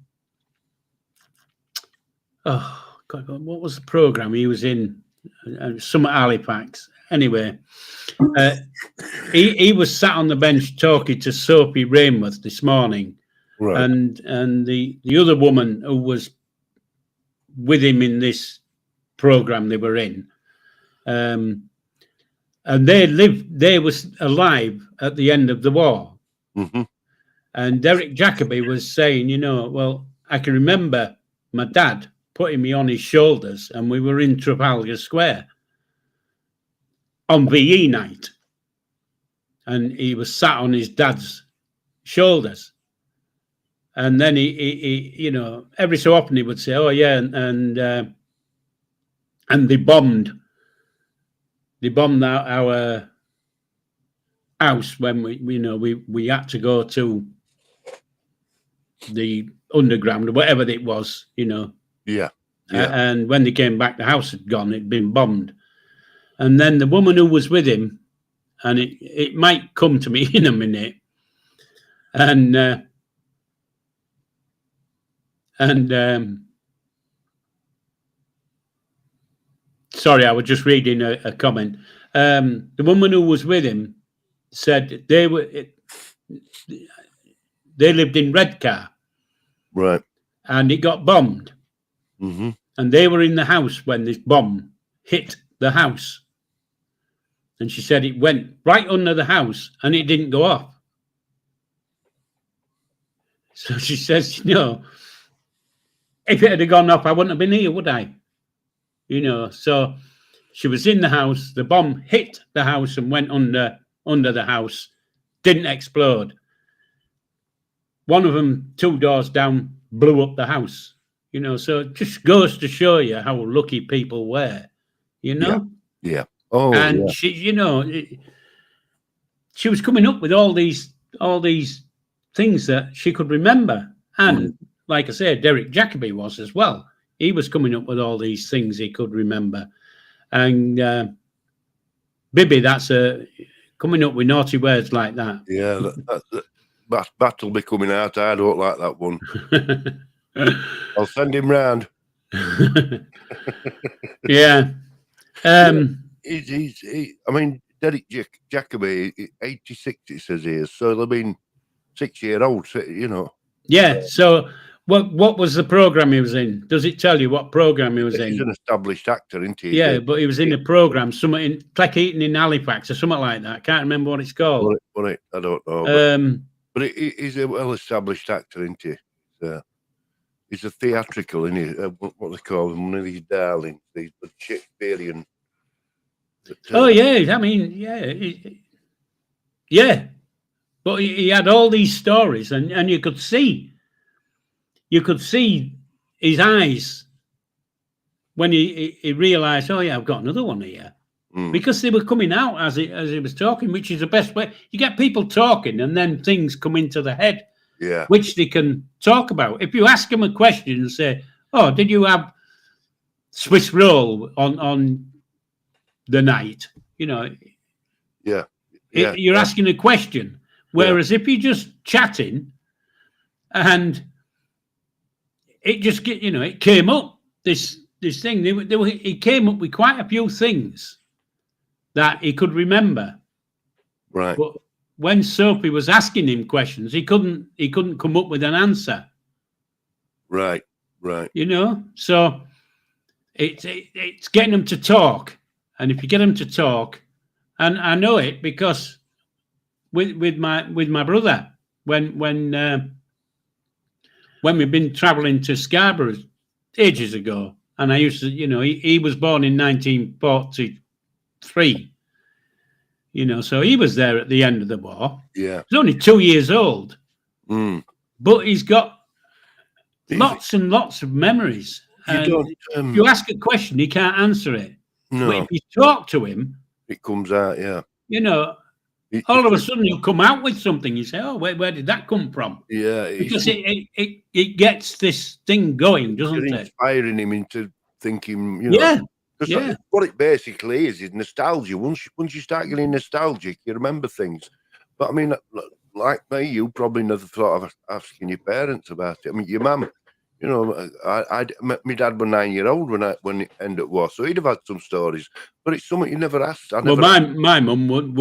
God, what was the program he was in? Some at Halifax. Anyway, he was sat on the bench talking to Sophie Rainworth this morning, right? And the other woman who was with him in this program they were in, and they was alive at the end of the war. Mm-hmm. And Derek Jacobi was saying, you know, well, I can remember my dad putting me on his shoulders, and we were in Trafalgar Square on VE night, and he was sat on his dad's shoulders, and then he you know, every so often he would say, oh yeah, and they bombed our house when we had to go to the underground or whatever it was, you know. Yeah. And when they came back, the house had gone, it'd been bombed. And then the woman who was with him, and it might come to me in a minute. And sorry, I was just reading a comment. The woman who was with him said they lived in Redcar, Right. and it got bombed, Mm-hmm. and they were in the house when this bomb hit the house. And she said it went right under the house and it didn't go off. So she says, if it had gone off, I wouldn't have been here, would I? So she was in the house. The bomb hit the house and went under the house, didn't explode. One of them, 2 doors down, blew up the house. So it just goes to show you how lucky people were, Yeah. Oh, and yeah. she was coming up with all these things that she could remember. And like I said, Derek Jacobi was as well. He was coming up with all these things he could remember. And Bibby, that's coming up with naughty words like that. Yeah, that'll be coming out. I don't like that one. I'll send him round. Yeah. I mean, Derek Jacobi, 86, it says here. So they've been 6-year-olds, Yeah. So what was the program he was in? Does it tell you what program he was in? He's an established actor, isn't he? Yeah, but he was in a program, something in Cleckheaton in Halifax or something like that. I can't remember what it's called. I don't know. But he's a well-established actor, isn't he? He's a theatrical, isn't he? What they call him, one of these darlings, these Shakespearean. Yeah. I mean, yeah. But he had all these stories, and you could see his eyes when he realised, oh yeah, I've got another one here, because they were coming out as he was talking, which is the best way. You get people talking, and then things come into the head, which they can talk about. If you ask them a question and say, "Oh, did you have Swiss roll on the night?" You're asking a question. Whereas if you're just chatting, and it just it came up this thing. He came up with quite a few things that he could remember. Right. But when Sophie was asking him questions, he couldn't come up with an answer. Right. So it's getting them to talk, and if you get them to talk, and I know it because with my brother when we've been traveling to Scarborough ages ago, and I used to, he was born in 1943, so he was there at the end of the war. Yeah. He's only 2 years old, but he's got lots and lots of memories. If you ask a question, he can't answer it. No. But if you talk to him, it comes out, yeah. All of a sudden he'll come out with something. You say, "Oh, where did that come from?" Yeah, because it gets this thing going, doesn't it? Inspiring him into thinking, what it basically is nostalgia. Once you start getting nostalgic, you remember things. But I mean, like me, you probably never thought of asking your parents about it. I mean, your mum. My dad was 9-year-old when it ended war, so he'd have had some stories, but it's something you never asked. My mum would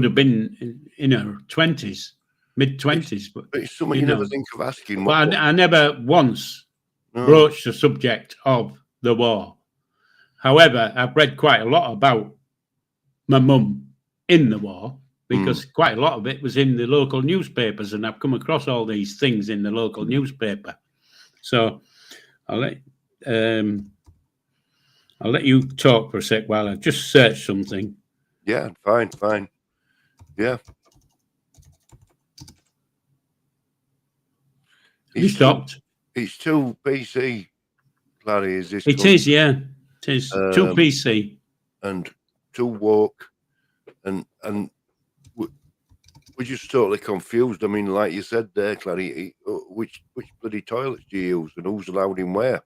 have been in her 20s, mid-20s, but it's something you never think of asking. But I never once broached the subject of the war. However, I've read quite a lot about my mum in the war, because quite a lot of it was in the local newspapers, and I've come across all these things in the local newspaper. So I'll let you talk for a sec while I just search something. Yeah, fine. Yeah. You stopped. It's too PC, Larry. Is this? It is, yeah. It is too PC and too woke, and we're just totally confused. I mean, like you said there, Clary, which bloody toilets do you use and who's allowed in where?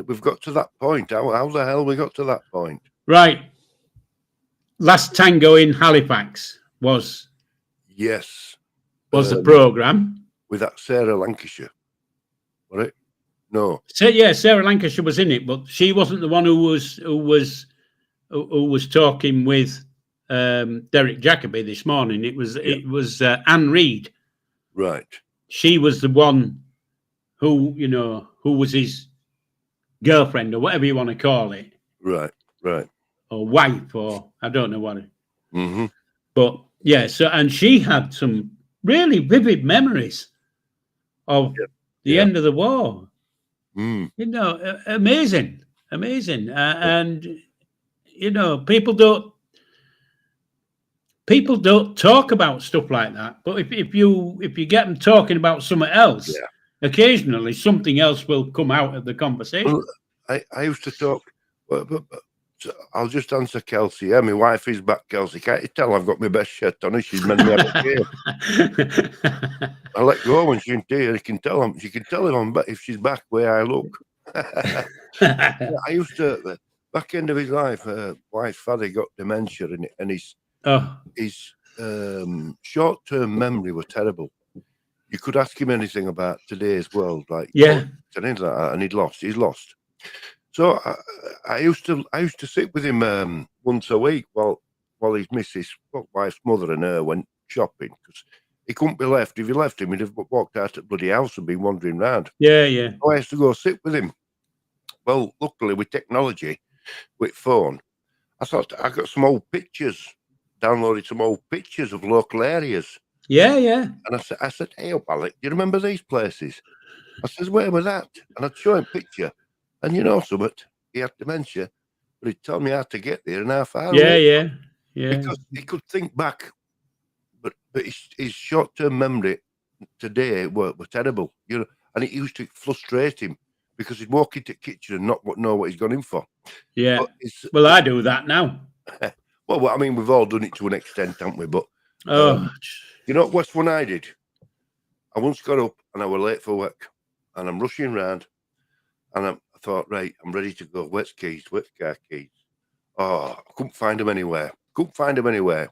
We've got to that point. How the hell we got to that point? Right. Last Tango in Halifax was Yes. the programme. With that Sarah Lancashire. Was it? No. So yeah, Sarah Lancashire was in it, but she wasn't the one who was talking with Derek Jacobi this morning. It was Anne Reid. Right. She was the one who was his girlfriend or whatever you want to call it. Right. Or wife, or I don't know what. Mm-hmm. But yeah, so and she had some really vivid memories of the end of the war. Mm. Amazing. And people don't talk about stuff like that. But if you get them talking about something else, occasionally something else will come out of the conversation. Well, I used to talk. But I'll just answer Kelsey. Yeah, my wife is back, Kelsey. Can't you tell I've got my best shirt on? She's made me have a game. I let go when she's in tears. She can tell if she's back where I look. I used to, back end of his life, wife's father got dementia, and his short-term memory was terrible. You could ask him anything about today's world, like and like that, and he's lost. So I used to sit with him once a week while his missus, wife's mother, and her went shopping, because he couldn't be left. If you left him, he'd have walked out of the bloody house and been wandering round. Yeah. So I used to go sit with him. Well, luckily with technology, with phone, I thought I got some old pictures, downloaded some old pictures of local areas. Yeah. And I said, hey, Alec, do you remember these places? I says, where was that? And I'd show him a picture. And something, he had dementia, but he'd tell me how to get there and how far. Yeah. Because he could think back, but his short-term memory today were terrible, and it used to frustrate him, because he'd walk into the kitchen and not know what he's gone in for. Yeah. Well, I do that now. Well, I mean, we've all done it to an extent, haven't we? But what's one I did? I once got up and I was late for work, and I'm rushing around, and I thought, right, I'm ready to go. Where's car keys? Oh, I couldn't find them anywhere.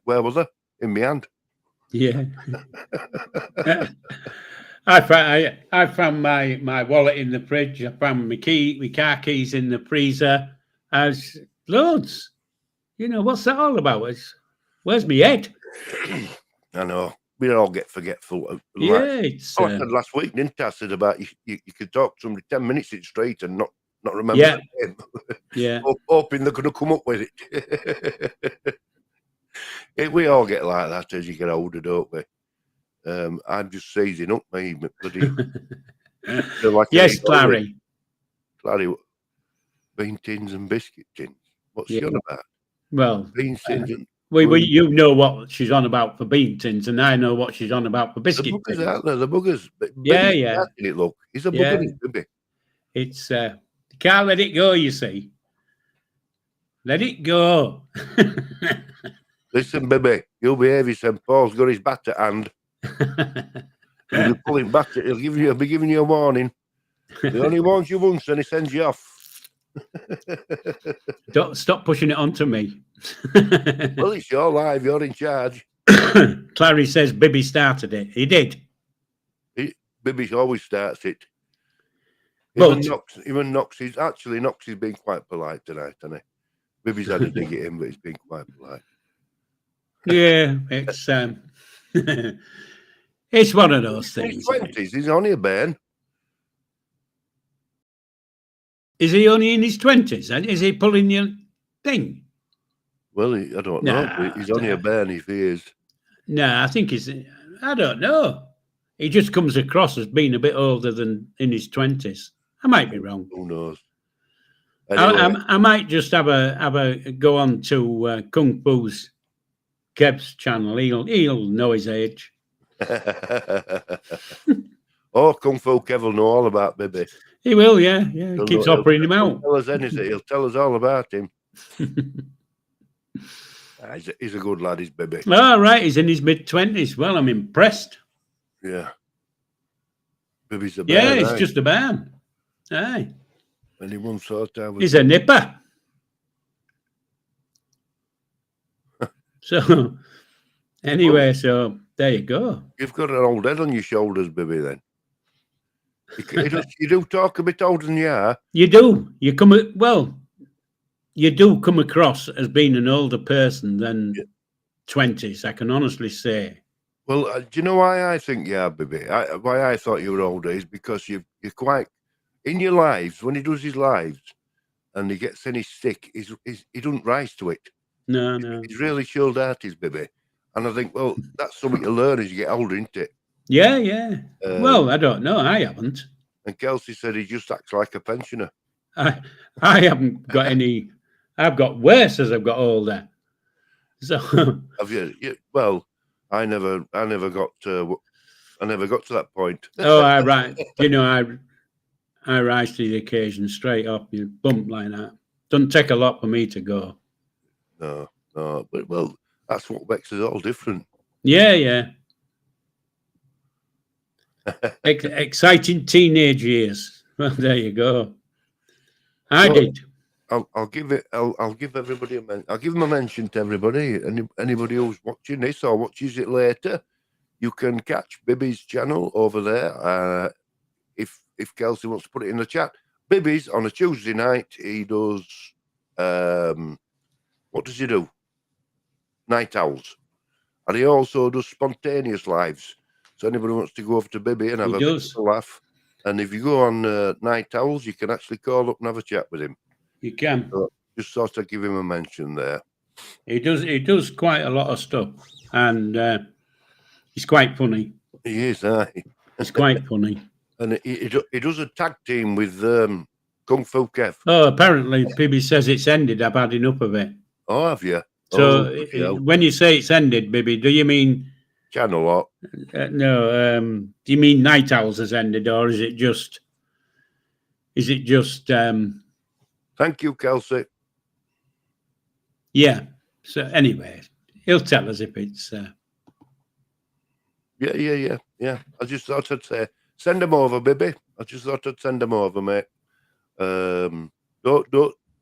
Where was they? In my hand. Yeah. I found my wallet in the fridge. I found my car keys in the freezer. As loads. What's that all about? Where's my head? I know. We all get forgetful. It's. I said last week, didn't I? I said about you could talk to somebody 10 minutes straight and not remember the name. Yeah. Hoping they're going to come up with it. We all get like that as you get older, don't we? I'm just seizing up my bloody. Like yes, Clary. Clary, bean tins and biscuit tins. What's she on about? Well, bean tins and. You know what she's on about for bean tins, and I know what she's on about for biscuit tins. The tins. buggers out there, the buggers. Yeah. It look, he's a bugger, baby. It's you can't let it go. You see, let it go. Listen, baby, you'll behave yourself. Paul's got his bat at hand. He'll be pulling back. He'll be giving you a warning. He only warns you once, and he sends you off. Don't stop pushing it onto me. Well, it's your life. You're in charge. Clary says Bibby started it. He did. Bibby always starts it. Even Knox. Knox has been quite polite tonight, hasn't he? Bibby's had a dig at him, but he's been quite polite. Yeah, it's it's one of those things. He's 20s. He's only a bairn. Is he only in his 20s? And is he pulling your thing? Well, I don't know. He's only a bairn if he is. No, I think I don't know. He just comes across as being a bit older than in his 20s. I might be wrong. Who knows? Anyway. I might just have a go on to Kung Fu's Kev's channel. He'll know his age. Oh, Kung Fu Kev will know all about Bibby. He will, yeah. He keeps offering him out. He'll tell us anything. He'll tell us all about him. He's a good lad, he's Bibby. All right, he's in his mid-20s. Well, I'm impressed. Yeah. Bibby's a man. Yeah, he's just a man. Aye. Anyone thought I was... He's a nipper. So anyway, so there you go. You've got an old head on your shoulders, baby. Then you do talk a bit older than you are. You do. You do come across as being an older person than 20s. I can honestly say. Well, do you know why I think you are, baby? Why I thought you were older is because you're quite in your lives. When he does his lives and he gets any stick, he doesn't rise to it. No. He's really chilled out, his baby. And I think, well, that's something to learn as you get older, isn't it? Yeah. Well, I don't know. I haven't. And Kelsey said he just acts like a pensioner. I haven't got any. I've got worse as I've got older. So have you? Well, I never got to that point. Oh, I rise to the occasion straight up. You bump like that. Doesn't take a lot for me to go. No, but well, that's what makes us all different. Yeah. Exciting teenage years. Well, there you go. I did. I'll give everybody I'll give them a mention to everybody. Anybody who's watching this or watches it later, you can catch Bibby's channel over there. If Kelsey wants to put it in the chat, Bibby's on a Tuesday night. He does what does he do? Night Owls, and he also does spontaneous lives. So anybody wants to go over to Bibby and have a bit of a laugh, and if you go on Night Owls, you can actually call up and have a chat with him. You can. So just sort of give him a mention there. He does quite a lot of stuff, and he's quite funny. He is, He's quite funny. And he does a tag team with Kung Fu Kev. Oh, apparently, Bibby says it's ended. I've had enough of it. Oh, have you? So when you say it's ended, Bibby, do you mean channel or no? Do you mean Night Owls has ended, or is it just? Thank you, Kelsey. Yeah. So anyway, he'll tell us if it's. Yeah. I just thought I'd say send them over, baby. I just thought I'd send them over, mate. Don't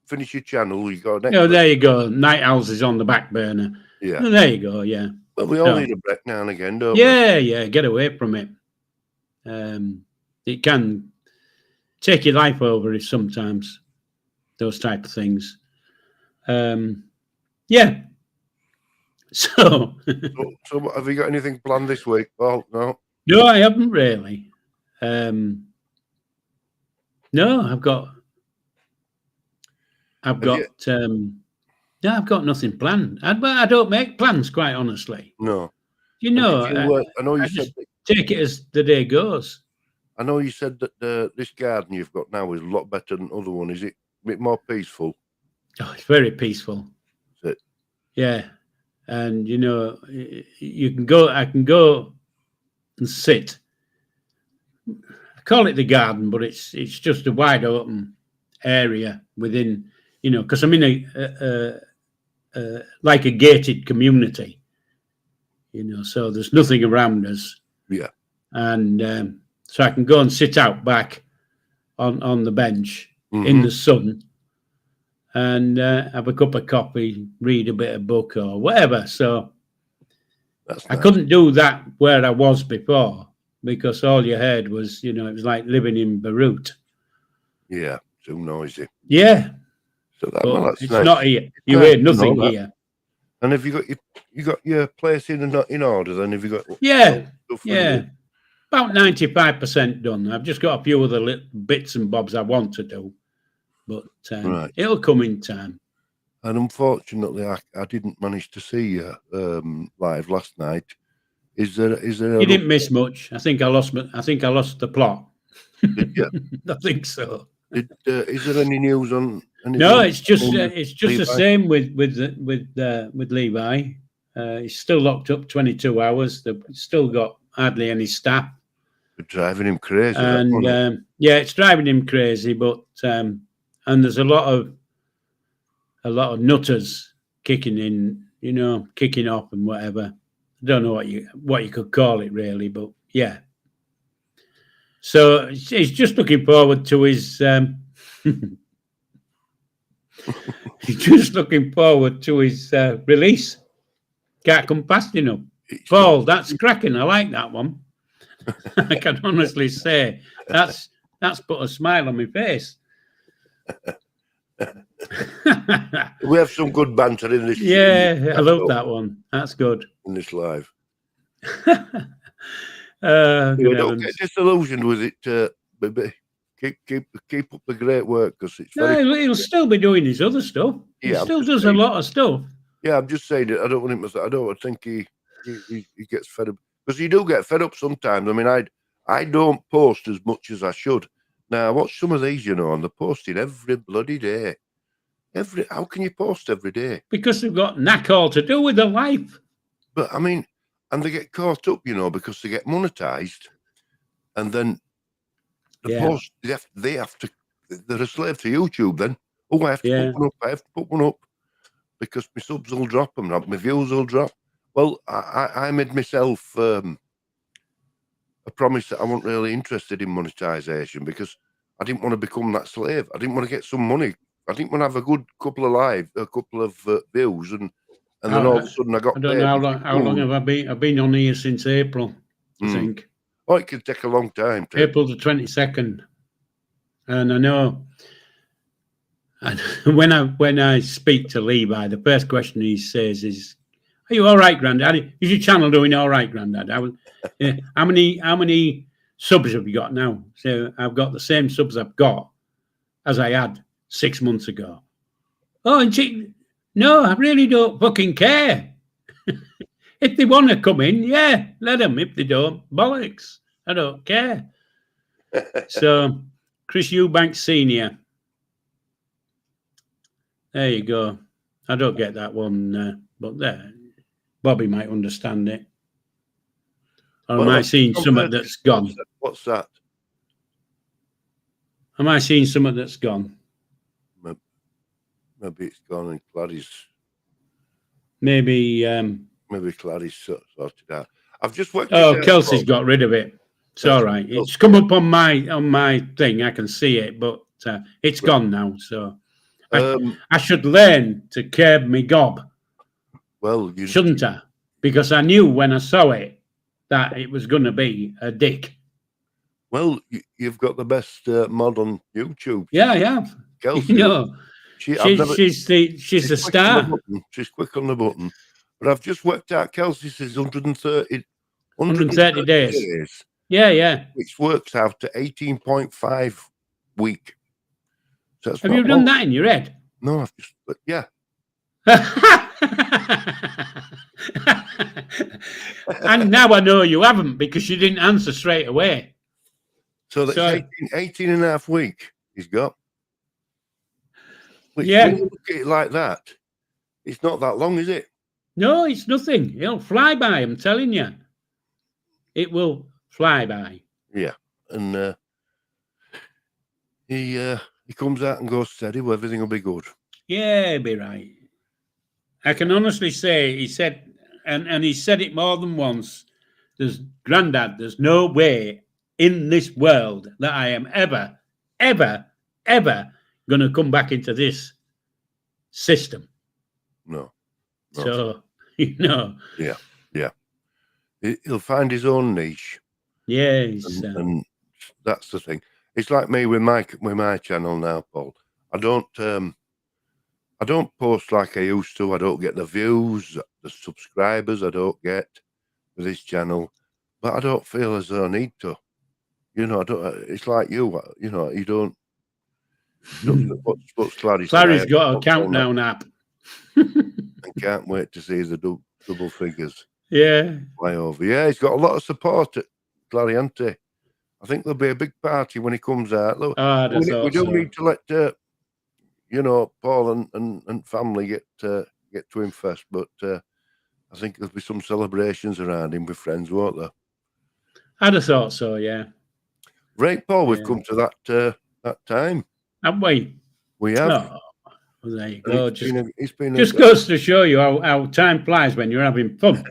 finish your channel. You got next. Oh, there you go. Night Owls is on the back burner. Yeah. Oh, there you go. Yeah. But we all need a break now and again, don't we? Yeah. Get away from it. It can take your life over sometimes. Those type of things. Yeah. So have you got anything planned this week? Well, no. No, I haven't really. No, I've got nothing planned. I don't make plans, quite honestly. No. You know, I know you said take it as the day goes. I know you said that this garden you've got now is a lot better than the other one. Is it a bit more peaceful? Oh, it's very peaceful. Is it? Yeah. And you know, I can go and sit. I call it the garden, but it's just a wide open area within, you know, because I'm in a like a gated community, you know, so there's nothing around us. Yeah. And so I can go and sit out back on the bench in the sun and have a cup of coffee, read a bit of book or whatever. So that's I nice. couldn't do that where I was before because all you heard was, you know, it was like living in Beirut. Yeah, too noisy. Yeah. So that's it's nice. not here. You hear nothing here. And have you got your place in order then? Have you got Yeah. About 95% done. I've just got a few other little bits and bobs I want to do, but it'll come in time. And unfortunately, I didn't manage to see you live last night. Is there? You didn't miss much. I think I lost the plot. Did you? I think so. Is there any news on? No, it's just the same with Levi. He's still locked up 22 hours. They've still got hardly any staff. Driving him crazy. And it's driving him crazy. But and there's a lot of nutters kicking in, you know, kicking off and whatever. I don't know what you could call it really, but yeah. So he's just looking forward to his. He's just looking forward to his release. Can't come fast enough. Paul, that's cracking. I like that one. I can honestly say that's put a smile on my face. We have some good banter in this. Yeah, I love that one. That's good. In this live. Don't get disillusioned with it, baby. Keep up the great work, because it's very. He'll still be doing his other stuff. He still does a lot of stuff. Yeah, I'm just saying it. I don't want him. I don't think he gets fed up, because you do get fed up sometimes. I mean, I don't post as much as I should. Now, I watch some of these, and they're posting every bloody day. How can you post every day? Because they've got knack all to do with their life. But I mean, and they get caught up, because they get monetized, and then the post they have to. They're a slave to YouTube. Then, I have to put one up. I have to put one up, because my subs will drop and my views will drop. Well, I made myself a promise that I wasn't really interested in monetization, because I didn't want to become that slave. I didn't want to get some money. I didn't want to have a good couple of views, and then all of a sudden I got. I don't know how long have I been? I've been on here since April, I think. Oh, it could take a long time. April the 22nd, and I know. And when I speak to Levi, the first question he says is, "Are you all right, Grandad? Is your channel doing all right, Grandad? How many subs have you got now?" So I've got the same subs I've got as I had 6 months ago. Oh, and no, I really don't fucking care. If they want to come in, yeah, let them. If they don't, bollocks. I don't care. So, Chris Eubanks Senior. There you go. I don't get that one, but there, Bobby might understand it. Or am I seeing something that's gone? What's that? Am I seeing something that's gone? Maybe it's gone and Clary's. Maybe Clary's sorted out. I've just worked. Oh, Kelsey's got rid of it. It's all right. It's come up on my thing. I can see it, but it's gone now. So I should learn to curb me gob. Well, shouldn't I? Because I knew when I saw it that it was going to be a dick. Well, you've got the best mod on YouTube. Yeah, I have. Kelsey. She's the star. She's quick on the button. But I've just worked out Kelsey says 130 days. Yeah. Which works out to 18.5 week. So have you done that in your head? No, I've just, but yeah. And now I know you haven't, because you didn't answer straight away. So that's 18 and a half week he's got. Which, when you look at it like that, it's not that long, is it? No, it's nothing. It'll fly by, I'm telling you. It will fly by. Yeah. And he comes out and goes steady, well, everything will be good. Yeah, be right. I can honestly say, he said, and he said it more than once, Grandad, there's no way in this world that I am ever going to come back into this system. No. So, Yeah. He'll find his own niche. Yeah. And that's the thing. It's like me with my channel now, Paul. I don't post like I used to. I don't get the views, the subscribers I don't get with this channel. But I don't feel as though I need to. I don't. It's like you. You don't. What's Clary's? Clary's got a countdown app. I can't wait to see the double figures. Yeah. Fly over. Yeah, he's got a lot of support at Clary, hasn't he? I think there'll be a big party when he comes out. Look, we do need to let Paul and family get to him first, but I think there'll be some celebrations around him with friends, won't there? I'd have thought so, yeah. Right, Paul, we've come to that time. Haven't we? We have. Oh, well, there you go. Just goes to show you how time flies when you're having fun.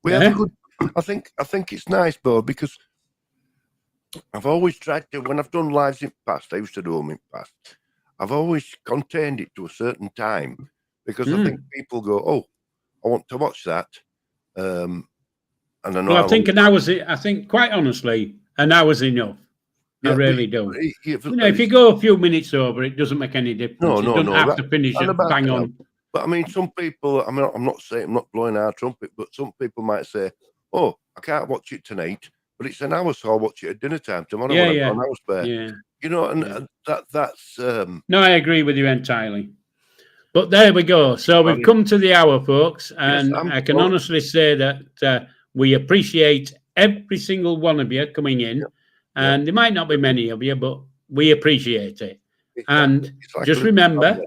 We have a good. I think it's nice, Bo, because I've always tried to, when I've done lives in the past, I used to do them in the past, I've always contained it to a certain time, because I think people go, oh, I want to watch that. And I know Well, I think an hour's it. I think, quite honestly, an hour's enough. I really do. You know, if you go a few minutes over, it doesn't make any difference. You don't have to finish it bang on. But I mean, some people, I mean, I'm not blowing our trumpet, but some people might say, oh, I can't watch it tonight, but it's an hour, so I'll watch it at dinner time tomorrow when I've got an hour spare. Yeah. You know, and that's... No, I agree with you entirely. But there we go. So we've come to the hour, folks, and yes, I can honestly say that we appreciate every single one of you coming in. And there might not be many of you, but we appreciate it. And just remember,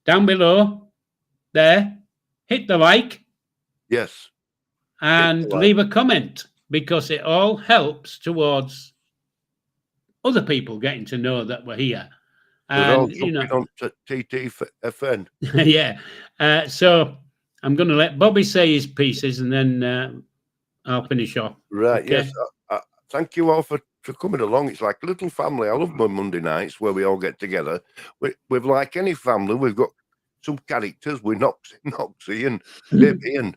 down below there, hit the like. Yes. And leave a comment, because it all helps towards other people getting to know that we're here. And, you know, on TTFN. Yeah. So I'm going to let Bobby say his pieces, and then I'll finish off. Right. Okay? Yes. Thank you all for coming along. It's like a little family. I love my Monday nights where we all get together. With like any family, we've got some characters with Noxie and Debbie, and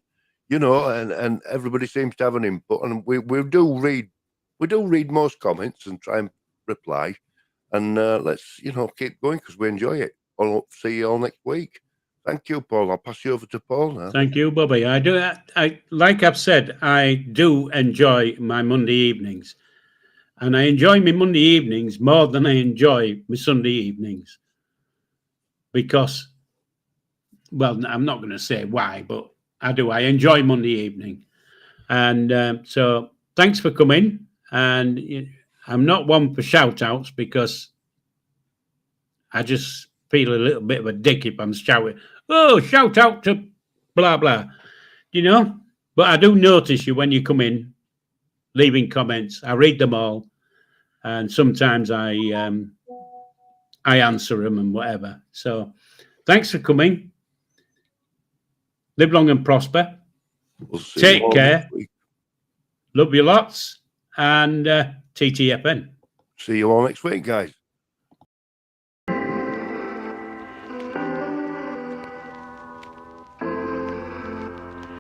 you know, and everybody seems to have an input. And we do read most comments and try and reply. And let's, you know, keep going because we enjoy it. I'll see you all next week. Thank you, Paul. I'll pass you over to Paul now. Thank you, Bobby. I like I've said, I do enjoy my Monday evenings. And I enjoy my Monday evenings more than I enjoy my Sunday evenings. Because, well, I'm not going to say why, but I do. I enjoy Monday evening. And so thanks for coming. And I'm not one for shout outs, because I just feel a little bit of a dick if I'm shouting, oh, shout out to blah, blah, you know. But I do notice you when you come in, leaving comments. I read them all. And sometimes I answer them and whatever. So thanks for coming. Live long and prosper. Take care. Love you lots. And TTFN. See you all next week, guys.